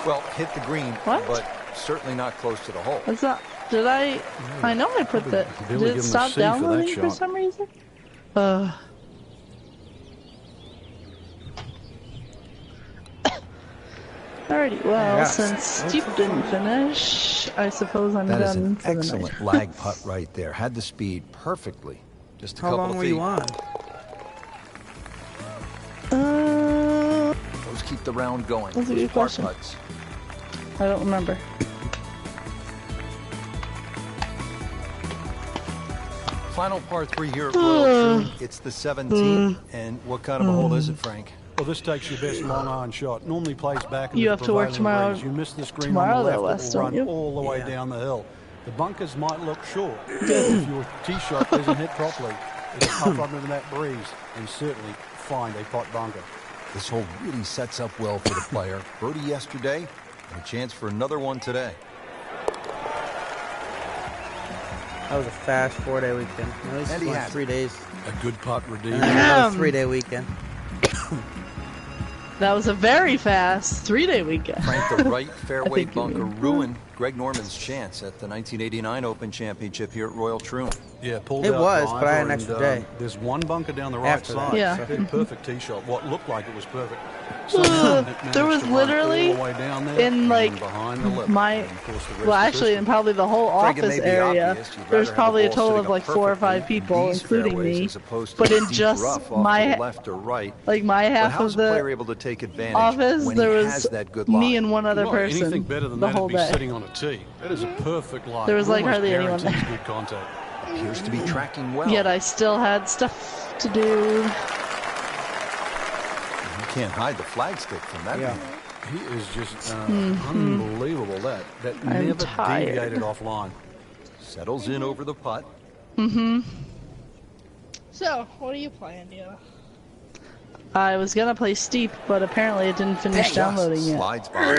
Well, hit the green, What? but certainly not close to the hole. That's not. Did I? I know I put that. Billy Did give it him a stop C for that downloading for shot. some reason? Alrighty, well, Yeah. since Steve didn't finish, I suppose I'm That is done an for the excellent night. lag putt right there. Had the speed perfectly. Just a How couple long of were feet. you on? Those keep the round going. That's a Those good par question. putts. I don't remember. Final par 3 here at Royal Troon. It's the 17th. And what kind of a hole is it, Frank? Well, this takes your best long iron shot. Normally plays back into You the have to work prevailing tomorrow- breeze. You miss this green tomorrow on the though, left, Wes, it will don't run you? all the way Yeah. down the hill. The bunkers might look short. If your tee shot doesn't hit properly, it'll puff up into that breeze and certainly find a pot bunker. This hole really sets up well for the player. Birdie yesterday and a chance for another one today. That was a fast 4-day weekend. At least And he it was had it. 3 days. A good putt redeemed. And then another 3-day weekend. That was a very fast 3-day weekend. Frank, the right fairway think you bunker mean- ruined Greg Norman's chance at the 1989 Open Championship here at Royal Troon. Yeah, pulled It out was, driver but I had an and, extra day. There's one bunker down the right After that, side. Yeah. Hit a perfect tee shot. What looked like it was perfect. Somehow it managed There was to run literally all the way down there in, and like, behind the lip. my- And of course the rest Well, is actually, in history. probably the whole Frank, it office may be area, obvious you'd rather there's have probably the a ball total sitting of up like 4 or 5 perfectly in people, these including fairways me. as opposed to But the in deep just rough off my to the ha- left or right. Like my But half how's of a player the able to take advantage office, when there he was has that good me lie? and one other Well, anything person better than the that whole would be day. sitting on a tee. That is a perfect line. There was, like, Almost hardly anyone guarantees there. good contact. Appears to be tracking well. Yet I still had stuff to do. You can't hide the flagstick from that. Yeah. man. He is just unbelievable. That I'm never tired. deviated offline. Settles in over the putt. So, what are you playing, Deanna? I was gonna play Steep, but apparently it didn't finish downloading yet. Slides by.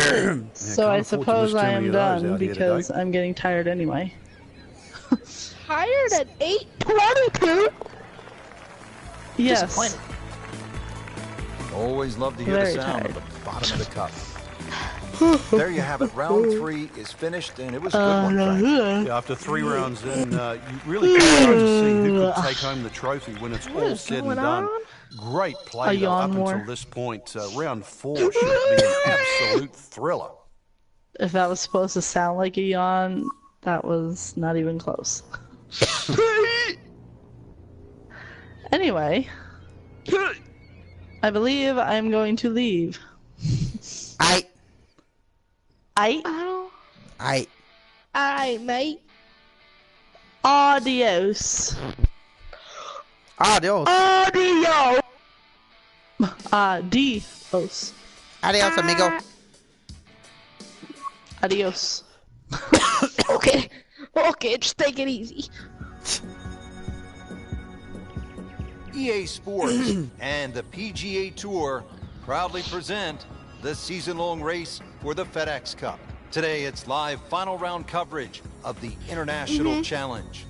So can't I afford to suppose miss too I many am of those done out here because today. I'm getting tired anyway. Tired at 8:22. Yes. Disappointed. Always love to hear Very the sound tired. of the bottom of the cup. There you have it. Round 3 is finished, and it was a good one, Frank. Yeah, after 3 rounds in, you really can't wait to see who could take home the trophy when it's What all is said and going done. on? Great play A though, up yawn war. until this point. Round 4 should be an absolute thriller. If that was supposed to sound like a yawn, that was not even close. Anyway, I believe I'm going to leave. I. Alright, mate. Adios. Adios. Adios. Adios. Adios, amigo. Adios. Okay. Okay, just take it easy. EA Sports and the PGA Tour proudly present the season-long race for the FedEx Cup. Today, it's live final round coverage of the International Challenge.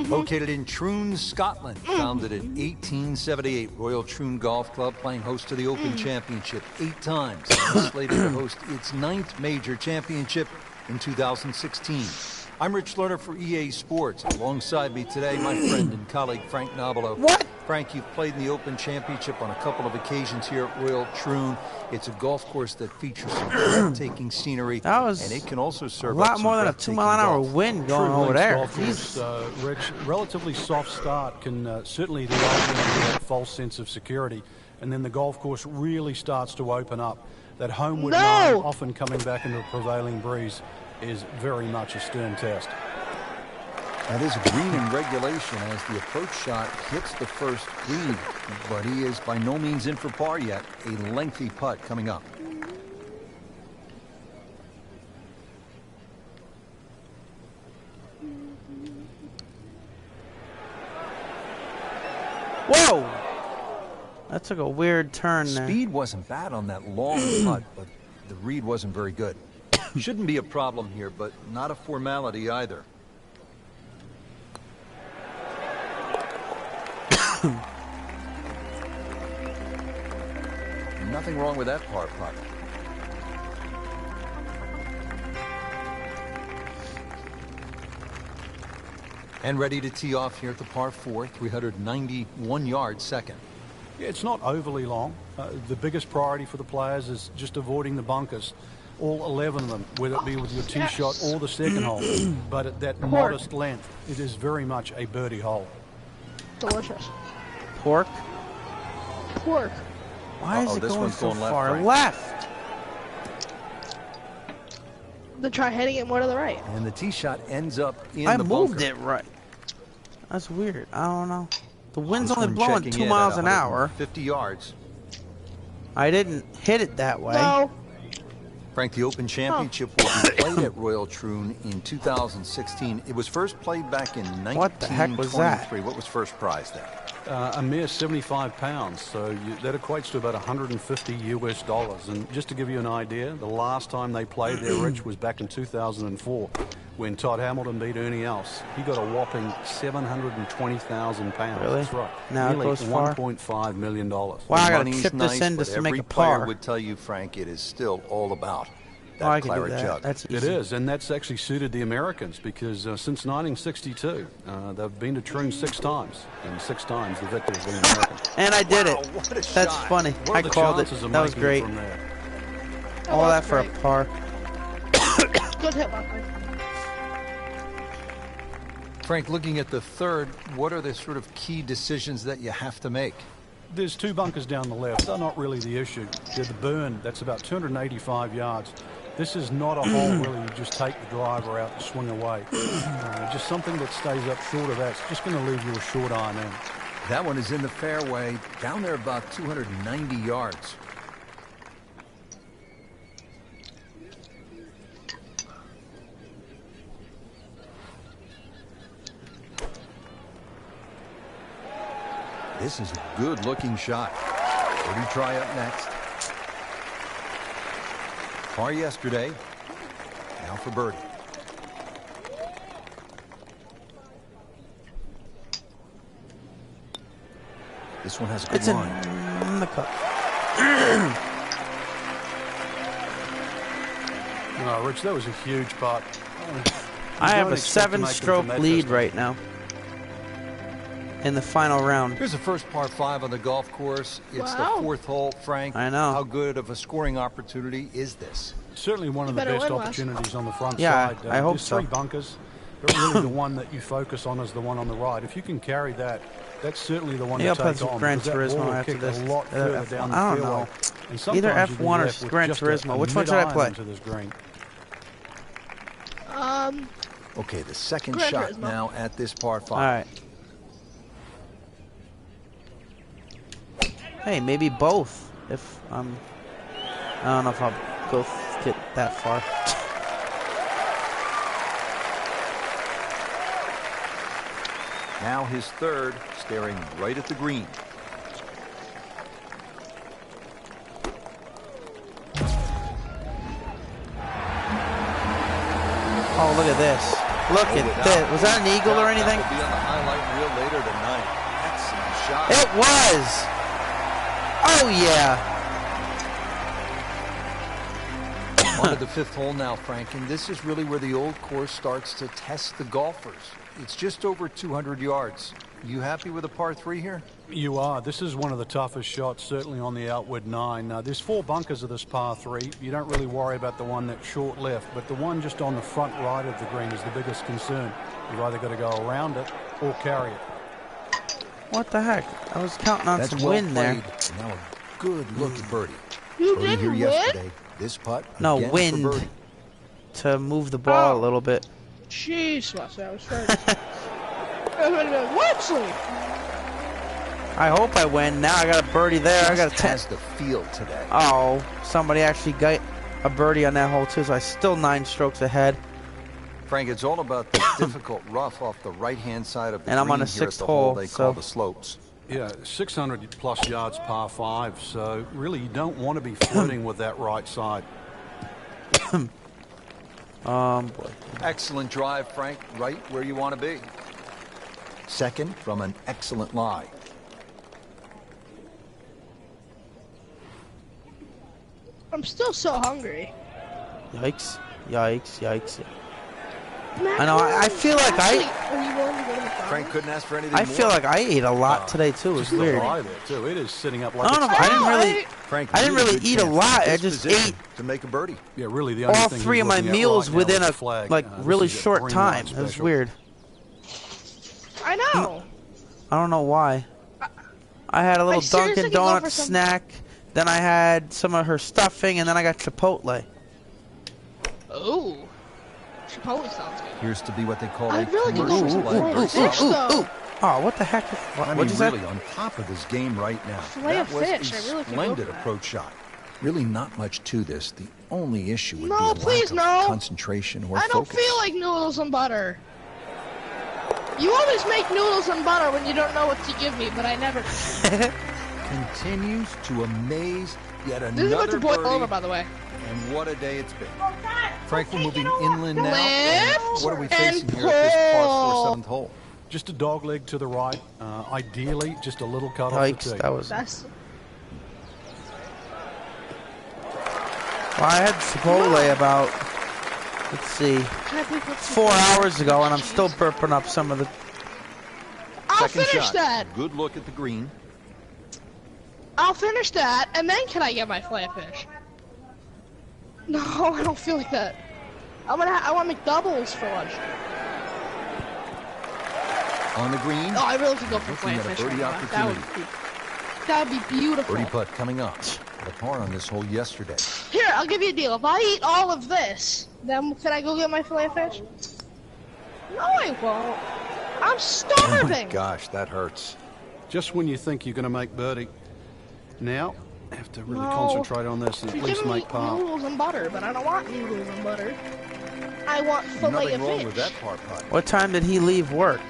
Located in Troon, Scotland, founded in 1878, Royal Troon Golf Club playing host to the Open Championship 8 times, and slated to host its 9th major championship in 2016. I'm Rich Lerner for EA Sports. Alongside me today, my friend and colleague Frank Nobilo. What? Frank, you've played in the Open Championship on a couple of occasions here at Royal Troon. It's a golf course that features some breathtaking scenery, That was and it can also A serve lot up some more than a breathtaking 2-mile-an-hour golf. wind going True over links there. golf course, Jeez. Rich, relatively soft start can certainly the argument of that false sense of security, and then the golf course really starts to open up. That homeward No! line, often coming back into a prevailing breeze, is very much a stern test. That is a green in regulation as the approach shot hits the first green, but he is by no means in for par yet. A lengthy putt coming up. Whoa! That took a weird turn there. Speed wasn't bad on that long putt, but the read wasn't very good. Shouldn't be a problem here, but not a formality either. Nothing wrong with that par putt. And ready to tee off here at the par 4, 391 yards second. Yeah, it's not overly long. The biggest priority for the players is just avoiding the bunkers. All 11 of them, whether it be with your tee shot or the second hole. But at that modest length, it is very much a birdie hole. Delicious. Pork? Pork. Why is it this going one's so going left, far Frank. left? Then try hitting it more to the right. And the tee shot ends up in I the moved bunker. it right. That's weird. I don't know. The wind's This only one blowing checking 2 in miles at an hour. 50 yards. I didn't hit it that way. No. Frank, the Open Championship will be played at Royal Troon in 2016. It was first played back in 1923. What the heck was that? What was first prize there? A mere 75 pounds, so that equates to about $150 US. And just to give you an idea, the last time they played there, Rich, was back in 2004 when Todd Hamilton beat Ernie Els. He got a whopping 720,000 pounds. Really? That's right. Now it Nearly goes far? $1.5 million. Wow, I gotta Money's chip this nice, in but just to make every a player par. would tell you, Frank, it is still all about that Oh, I can do claret that. jug. That's It easy. is, and that's actually suited the Americans because since 1962, they've been to Troon 6 times, and 6 times the victor has been American. And I did Wow, it. what a That's shot. funny. What are I the called it. chances of That was making it great. from there? All that that's for a great. par. Good hit, Buckley. Frank, looking at the third, what are the sort of key decisions that you have to make? There's 2 bunkers down the left. They're not really the issue. They're the burn. That's about 285 yards. This is not a hole where you just take the driver out and swing away. Just something that stays up short of that. It's just going to leave you a short iron in. That one is in the fairway, down there about 290 yards. This is a good-looking shot. Birdie try up next. Par yesterday. Now for birdie. This one has a good It's line. in the cup. No, Rich, that was a huge putt. I have don't a expect to make it from 7-stroke that lead distance. right now. In the final round. Here's the first par 5 on the golf course. It's Wow. the 4th hole. Frank, I know. how good of a scoring opportunity is this? Certainly one of the better best win, Wes. opportunities on the front Yeah, side. I hope there's so. 3 bunkers, but really the one that you focus on is the one on the right. If you can carry that, that's certainly the one Maybe to I'll play take some on. Gran because that ball Turismo will after kick this. a lot further F1. down the I don't fairway. know. And sometimes Either you'll be F1 or left with Gran just Turismo. a Which one should I mid-iron play? into this green. Okay, the second Gran shot Turismo. now at this par 5. All right. Hey, maybe both. If I don't know if I'll go get that far. Now his third, staring right at the green. Oh, look at this. Look at this. Was that an eagle or anything? That will be on the highlight reel later tonight. Excellent shot. It was. Oh, yeah. On to the 5th hole now, Frank, and this is really where the old course starts to test the golfers. It's just over 200 yards. You happy with a par 3 here? You are. This is one of the toughest shots, certainly on the outward 9. Now, there's 4 bunkers of this par 3. You don't really worry about the one that's short left, but the one just on the front right of the green is the biggest concern. You've either got to go around it or carry it. What the heck? I was counting on That's some well wind there. played. Now a good look at birdie. You Birdie didn't here win? yesterday. This putt No, again for wind. birdie. To move the ball a Oh. little bit. Jeez, Wesley, I was trying to... I was gonna go, Wesley! I hope I win. Now I got a birdie there. I got a Just 10. has the field today. Oh, somebody actually got a birdie on that hole too, so I still 9 strokes ahead. Frank, it's all about the difficult rough off the right-hand side of the And I'm green on the here at 6th the hole hole, they so- call the slopes. Yeah, 600 plus yards par 5, so really you don't want to be flirting with that right side. Boy. Excellent drive, Frank. Right where you want to be. Second from an excellent lie. I'm still so hungry. Yikes. Yikes. Yikes. McILroy, I know, I feel like are you willing to go to McDonald's? Frank couldn't ask for anything I more. feel like I ate a lot today, too. It was Just the weird. lie there, too. It is sitting up like I don't know. it's I didn't really. Frank, I didn't you had really good eat a chance lot. at I this just position ate to make a birdie. Yeah, really the only all thing 3 of he's my looking at meals right now within is a the flag. like This really is a short green time. light It was special. weird. I know. I don't know why. I had a little seriously Dunkin' could go for Donuts some- snack. Then I had some of her stuffing, and then I got Chipotle. Oh. Chipotle sounds good. Here's to be what they call I a really could go commercial for some play. filet of fish, though. Oh, what the heck? I mean, What'd you say? really on top of his game right now. Filet That of was fish, a I really could go splendid for that. approach shot. Really not much to this. The only issue would No, be a please, lack of no. concentration or I don't focus. feel like noodles and butter. You always make noodles and butter when you don't know what to give me, but I never. Continues to amaze yet This is about another to boil birdie. over, by the way. And what a day it's been. Frank, we're moving inland now. Lift What are we and facing here at this par pull. 4 7th hole? Just a dog leg to the right. Ideally, just a little cut off Yikes! the tee. That was. That's Well, I had Chipotle about, let's see, 4 hours ago, and I'm still burping up some of the. I'll Second finish shot. that. Good look at the green. I'll finish that, and then can I get my filet of fish? No, I don't feel like that. I want McDoubles for lunch. On the green. Oh, I really could go for Looking filet at of a fish. birdie right now. opportunity. That would be beautiful. Birdie putt coming up. The par on this hole yesterday. Here, I'll give you a deal. If I eat all of this, then can I go get my filet of fish? No, I won't. I'm Oh starving. my gosh, that hurts. Just when you think you're going to make birdie. Now, have to really No. concentrate on this and at You're least giving me make par. noodles and butter, but I don't want noodles and butter. I want filet Nothing of wrong fish. with that par putt. What time did he leave work?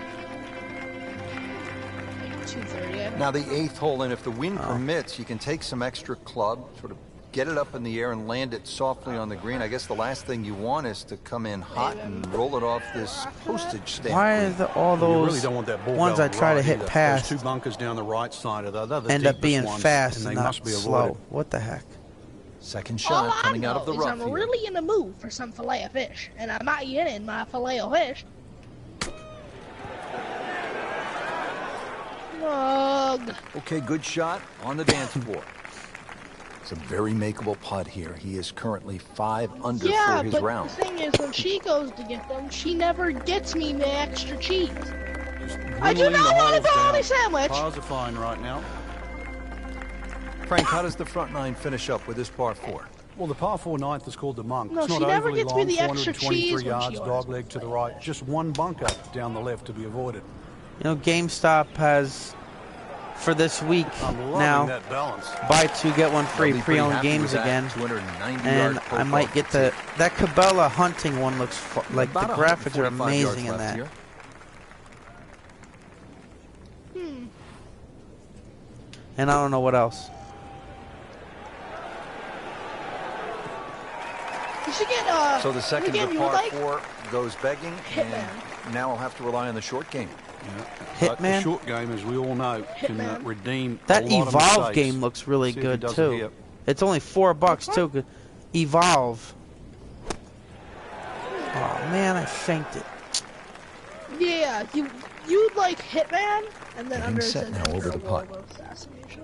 2:30. Now the 8th hole, and if the wind permits, you can take some extra club, sort of get it up in the air and land it softly on the green. I guess the last thing you want is to come in hot and roll it off this postage stamp. Why green. are all You really those don't want that ball ones I going try to right hit either. past Those 2 bunkers down the right side of the end up deepest being ones, fast and and they not must be slow? avoided. What the heck? Second All shot I coming out of the know rough is I'm here. really in the mood for some filet of fish, and I'm not getting my filet of fish. Ugh. Okay, good shot on the dance floor. It's a very makeable putt here. He is currently 5 under Yeah, for his but round. the thing is, when she goes to get them, she never gets me my extra cheese. I do Whittling not the want a holes bologna down. sandwich. Pars are fine right now. Frank, how does the front 9 finish up with this par 4? Well, the par 4 ninth is called the Monk. No, it's not she never overly gets me long, the extra 423 cheese when she yards, orders dog leg to the right. Just one bunker down the left to be avoided. You know, GameStop has, for this week I'm loving now, that balance. buy 2 get 1 free They'll be pretty pre-owned happy games with that again. 290 And yard I might get that Cabela hunting one. Looks like the About graphics are 145 yards amazing in left that. here. And I don't know what else. You should get So the second again, of you par like 4 goes begging, Hitman. and now I'll have to rely on the short game. But the Hitman? short game, as we all know, can Hitman. redeem That a lot of Evolve mistakes. game looks really See if he good does it too. here. It's only $4 too. Good. Evolve. Oh man, I fainted. Yeah, you'd like Hitman, and then Getting under it set says now over the putt. World of Assassination.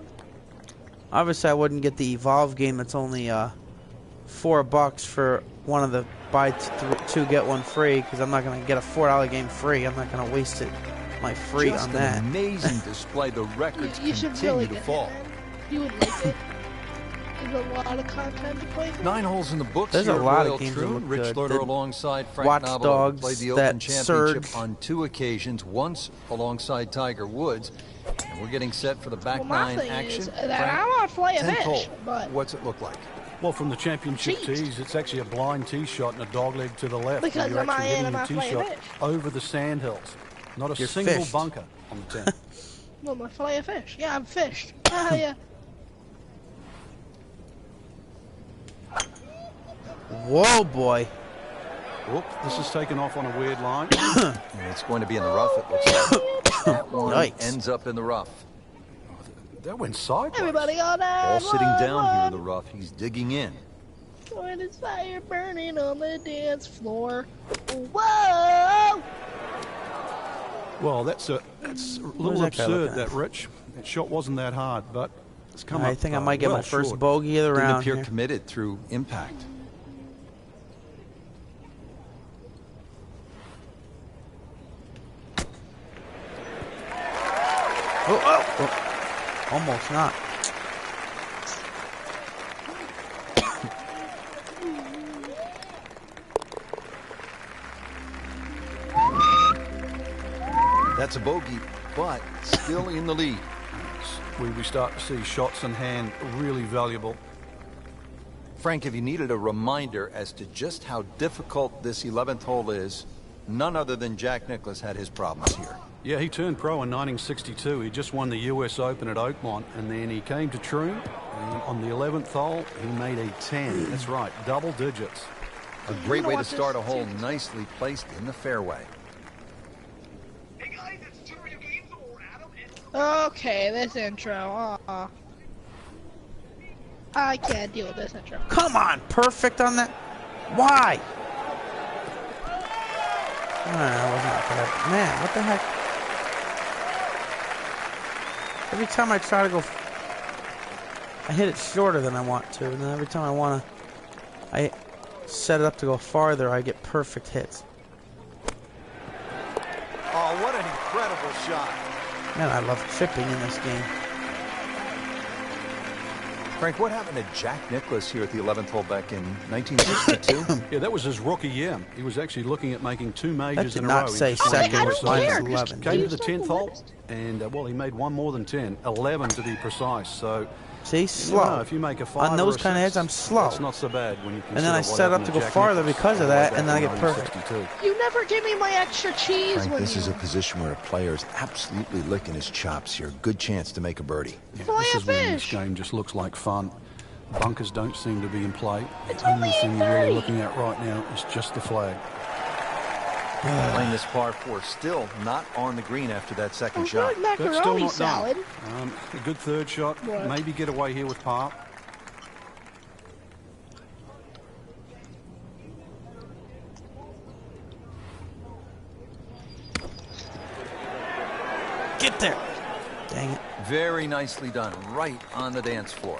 Obviously, I wouldn't get the Evolve game. That's only $4 for one of the buy 2 get 1 free, because I'm not gonna get a $4 game free. I'm not gonna waste it my free Just on an that. amazing display. The records You should continue really to get fall. Hitman. You would like it. There's a lot of content to play through. 9 holes in the books There's here a at lot of Royal games that Troon. look Rich good. Loader The alongside Frank Watch Nobile Dogs, played the that Open Championship Surge. on 2 occasions, once alongside Tiger Woods. And we're getting set for the back Well, my 9 thing action. is that Frank, I want to play a 10th hole. fish, but What's it look like? Well, from the championship Cheat. tees, it's actually a blind tee shot and a dog leg to the left. Because and you're I'm actually in hitting and the I tee play shot fish. over the sand hills. Not a You're single fished. bunker on the 10. No, my fillet of fish. Yeah, I'm fished. Ah, yeah. Whoa, boy. Whoop, this is taken off on a weird line. And it's going to be in the rough, it looks like. That one Yikes. ends up in the rough. That went sideways. Everybody on that. All sitting down here in the rough. He's digging in. When it's fire burning on the dance floor. Whoa! Well, that's a little that guy absurd, looking that at? Rich. That shot wasn't that hard, but it's come up. I think I might get well my first short. bogey of the Didn't round appear here. committed through impact. Oh. Almost not. That's a bogey, but still in the lead. We start to see shots in hand really valuable. Frank, if you needed a reminder as to just how difficult this 11th hole is, none other than Jack Nicklaus had his problems here. Yeah, he turned pro in 1962. He just won the US Open at Oakmont, and then he came to Troon, and on the 11th hole, he made a 10. That's right, double digits. A great way to start a hole, nicely placed in the fairway. Okay, this intro. I can't deal with this intro. Come on, perfect on that. Why? That was not bad. Man, what the heck? Every time I try to go, I hit it shorter than I want to, and then every time I set it up to go farther, I get perfect hits. Oh, what an incredible shot. Man, I love chipping in this game. Frank, what happened to Jack Nicklaus here at the 11th hole back in 1962? Yeah, that was his rookie year. He was actually looking at making 2 That majors did in a row. not say He just second. I won don't the US care. Open. Just Came Came to the use 10th the hole, list. and well, he made one more than 10, 11 to be precise. So, See, slow. if you make a 5 On those or a kind of 6, hits, I'm slow. That's not so bad when you And then I consider what set up happened to go Jack farther Nicklaus because of way that, back and then I in get perfect. 1962. You never give me my extra cheese Frank, when this you... is a position where a player is absolutely licking his chops here. Good chance to make a birdie. Yeah, Fillet this of is when this fish. game just looks like fun. Bunkers don't seem to be in play. It's The only only thing you're really 8:30. looking at right now is just the flag. Playing this par 4, still not on the green after that second I'm shot. good That's still macaroni not salad. done. A good third shot. What? Maybe get away here with par. Get there. Dang it. Very nicely done, right on the dance floor.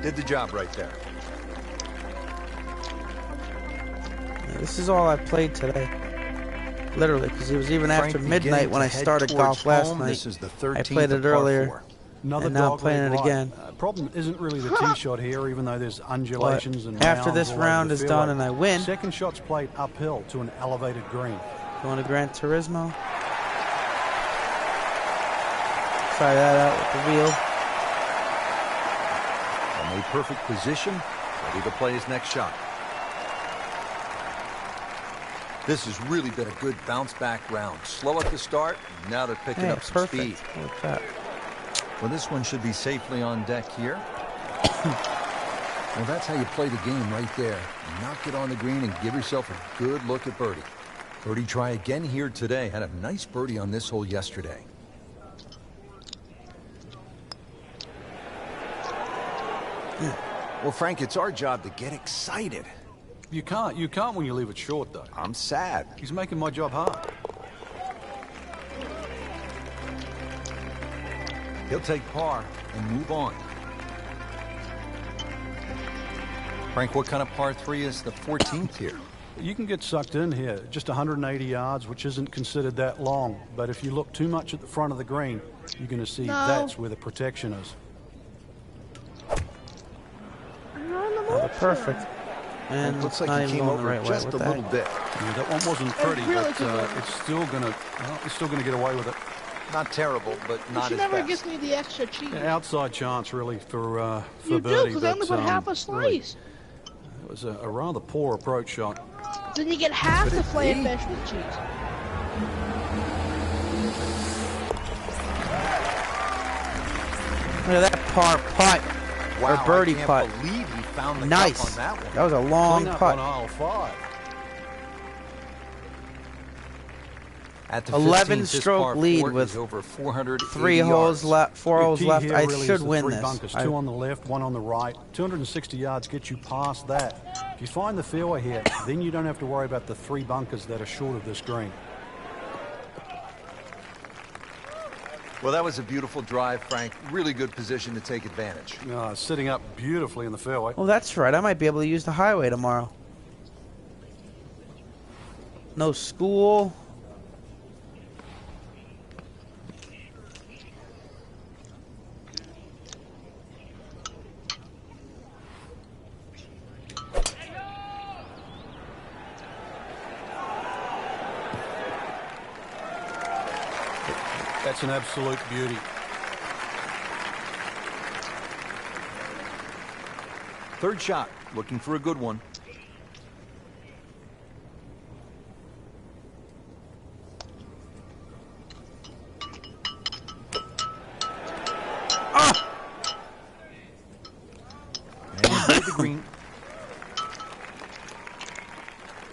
Did the job right there. This is all I played today. Literally, because it was even Frank after beginning midnight when to I head started towards golf last home. night. This is the I 13th played of it par earlier. 4. Another And now I'm dog playing leg it right. again. Problem isn't really the tee shot here, even though there's But undulations and after mounds this all over round the is fairway. done and I win, Second shot's played uphill to an elevated green. going to Gran Turismo. Try that out with the wheel. In a perfect position, ready to play his next shot. This has really been a good bounce-back round. Slow at the start, now they're picking Hey, up some perfect. speed. Look at that. Well, this one should be safely on deck here. Well, that's how you play the game right there. Knock it on the green and give yourself a good look at birdie. Birdie try again here today. Had a nice birdie on this hole yesterday. Well, Frank, it's our job to get excited. You can't when you leave it short, though. I'm sad. He's making my job hard. He'll take par and move on. Frank, what kind of par 3 is the 14th here? You can get sucked in here. Just 180 yards, which isn't considered that long. But if you look too much at the front of the green, you're going to see that's where the protection is. Another perfect. And It looks it's like not he even came going the over right way. just What a the little heck? bit. Yeah, that one wasn't pretty, really but good. it's still gonna get away with it. Not terrible, but not She as never best. gives me the extra cheese. Yeah, outside chance really for You do, birdie. because I only put half a slice. It was a rather poor approach shot. Then you get half the fillet of fish with cheese. Look at that par putt. Wow, Or birdie I can't putt. believe he found the Nice. cup on that one. That was a long Clean up putt. on aisle 5. At the 11 15th, this stroke par lead four with is over 480 3 holes yards. left, 4 holes Key left. here I really should is the win 3 this. bunkers, 2 on the left, 1 on the right. 260 yards gets you past that. If you find the fairway here, then you don't have to worry about the 3 bunkers that are short of this green. Well, that was a beautiful drive, Frank. Really good position to take advantage. Sitting up beautifully in the fairway. Oh, that's right. I might be able to use the highway tomorrow. No school. That's an absolute beauty. Third shot, looking for a good one. And he hit the green.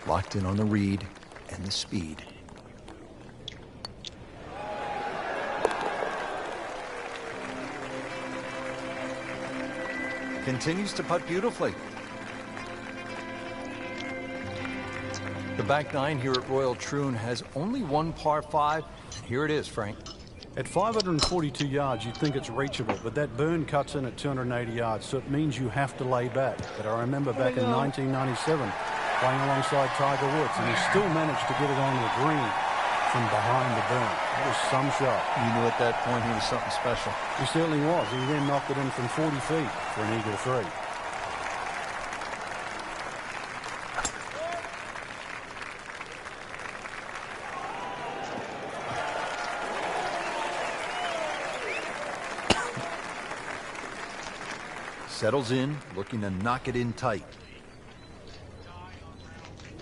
Locked in on the read and the speed. Continues to putt beautifully. The back 9 here at Royal Troon has only 1 par 5. Here it is, Frank. At 542 yards, you'd think it's reachable, but that burn cuts in at 280 yards, so it means you have to lay back. But I remember back in 1997, playing alongside Tiger Woods, and he still managed to get it on the green from behind the burn. That was some shot. You knew at that point he was something special. He certainly was. He then knocked it in from 40 feet for an eagle 3. Settles in, looking to knock it in tight.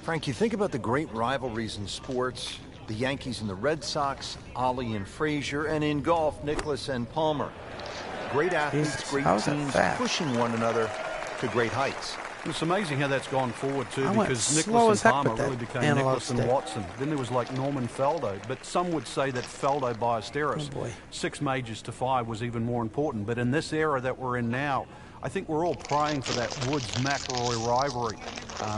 Frank, you think about the great rivalries in sports, the Yankees and the Red Sox, Ollie and Frazier, and in golf, Nicklaus and Palmer. Great athletes, Jesus, great how was that teams fast? pushing one another to great heights. It's amazing how that's gone forward too, I went because slow Nicklaus as and heck with Palmer that really became analog Nicklaus and stick. Watson. Then there was like Norman Faldo, but some would say that Faldo Ballesteros, Oh, boy. 6 majors to 5, was even more important. But in this era that we're in now, I think we're all praying for that Woods-McIlroy rivalry.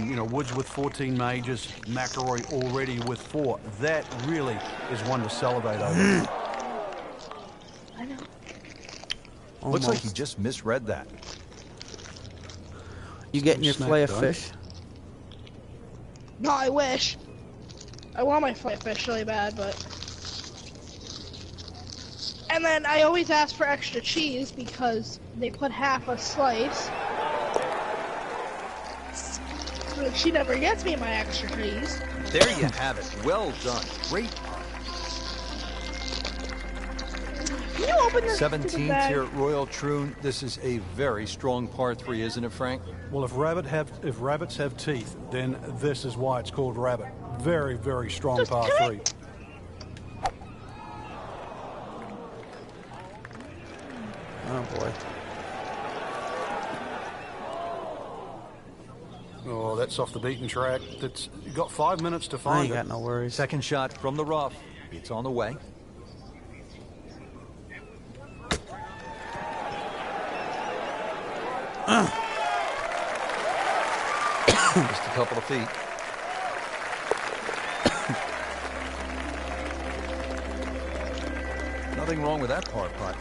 You know, Woods with 14 majors, McIlroy already with 4. That really is one to salivate over. I know. Looks like Almost. he just misread that. You getting your Smack fillet of dunk. fish? No, I wish. I want my fillet of fish really bad, but... And then I always ask for extra cheese because they put half a slice. But she never gets me my extra cheese. There you have it. Well done. Great putt. Can you open this stupid 17th bag? here at Royal Troon. This is a very strong par 3, isn't it, Frank? Well, if rabbits have teeth, then this is why it's called rabbit. Very, very strong Just par tell 3. me. Oh boy. Oh, that's off the beaten track. That's you got 5 minutes to I find ain't it. got no worries. Second shot from the rough. It's on the way. Just a couple of feet. Nothing wrong with that par putt.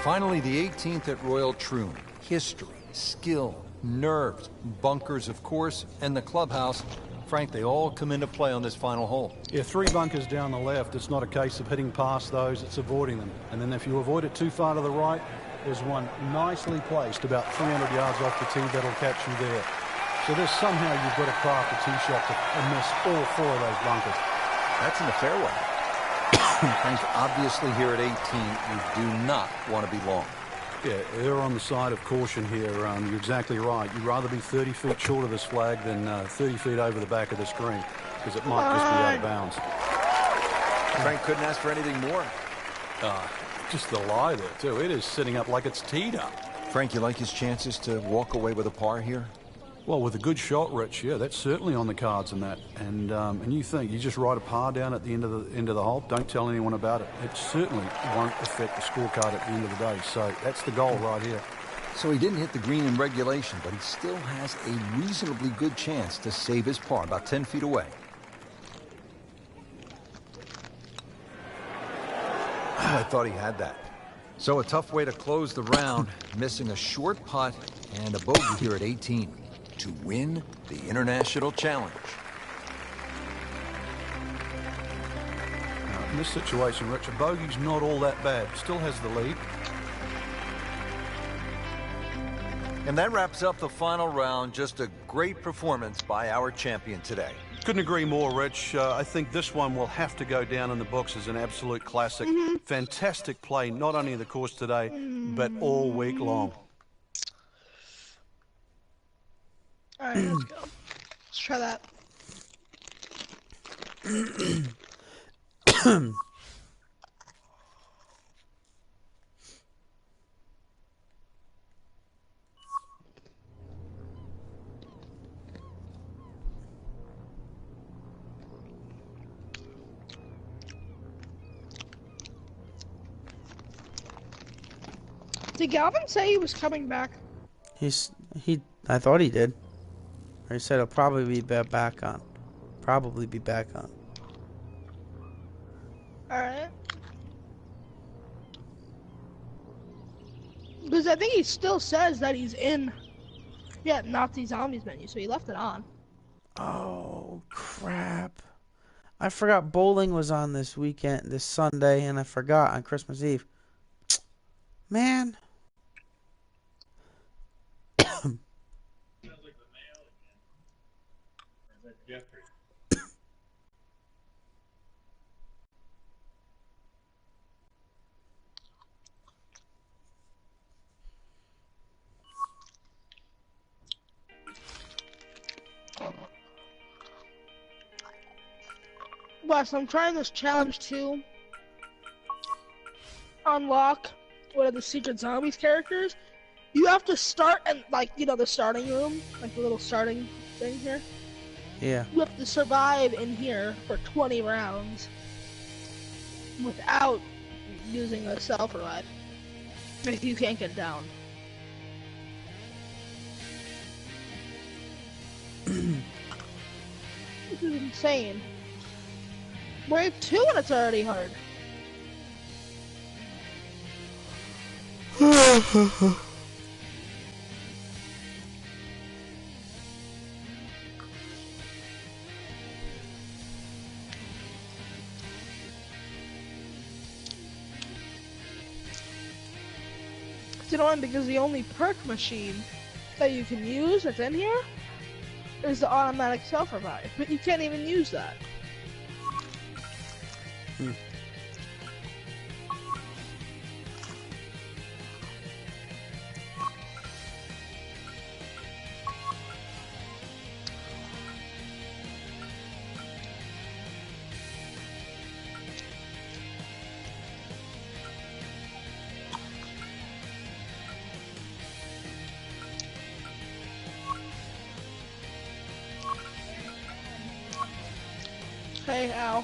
Finally, the 18th at Royal Troon. History, skill, nerves, bunkers, of course, and the clubhouse. Frank, they all come into play on this final hole. Yeah, 3 bunkers down the left. It's not a case of hitting past those, it's avoiding them. And then if you avoid it too far to the right, there's one nicely placed about 300 yards off the tee that'll catch you there. So there's somehow you've got to craft a tee shot to miss all 4 of those bunkers. That's in the fairway. Frank, obviously here at 18, you do not want to be long. Yeah, err on the side of caution here. You're exactly right. You'd rather be 30 feet short of this flag than 30 feet over the back of the screen, because it might just be out of bounds. Frank couldn't ask for anything more. Just the lie there, too. It is sitting up like it's teed up. Frank, you like his chances to walk away with a par here? Well, with a good shot, Rich, yeah, that's certainly on the cards in that. And you think you just write a par down at the end of the hole, don't tell anyone about it. It certainly won't affect the scorecard at the end of the day. So that's the goal right here. So he didn't hit the green in regulation, but he still has a reasonably good chance to save his par, about 10 feet away. I thought he had that. So a tough way to close the round, missing a short putt and a bogey here at 18 to win the International Challenge. In this situation, Rich, a bogey's not all that bad. Still has the lead. And that wraps up the final round. Just a great performance by our champion today. Couldn't agree more, Rich. I think this one will have to go down in the books as an absolute classic. Fantastic play, not only in the course today, but all week long. All right, let's go. Let's try that. Did Galvin say he was coming back? I thought he did. Or he said he'll probably be back on. Alright. Because I think he still says that he's in Nazi Zombies menu, so he left it on. Oh, crap. I forgot bowling was on this Sunday, and I forgot on Christmas Eve. Man. Wes, I'm trying this challenge to unlock one of the Secret Zombies characters. You have to start in, the starting room, like the little starting thing here. Yeah. You have to survive in here for 20 rounds without using a self-revive. If you can't get down. This is insane. Wave 2 and it's already hard. You know what? Because the only perk machine that you can use that's in here is the automatic self-revive, but you can't even use that. Hey, Al.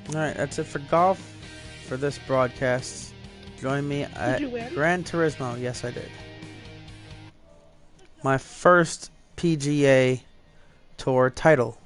Alright, that's it for golf for this broadcast. Join me at Gran Turismo. Yes, I did. My first PGA Tour title.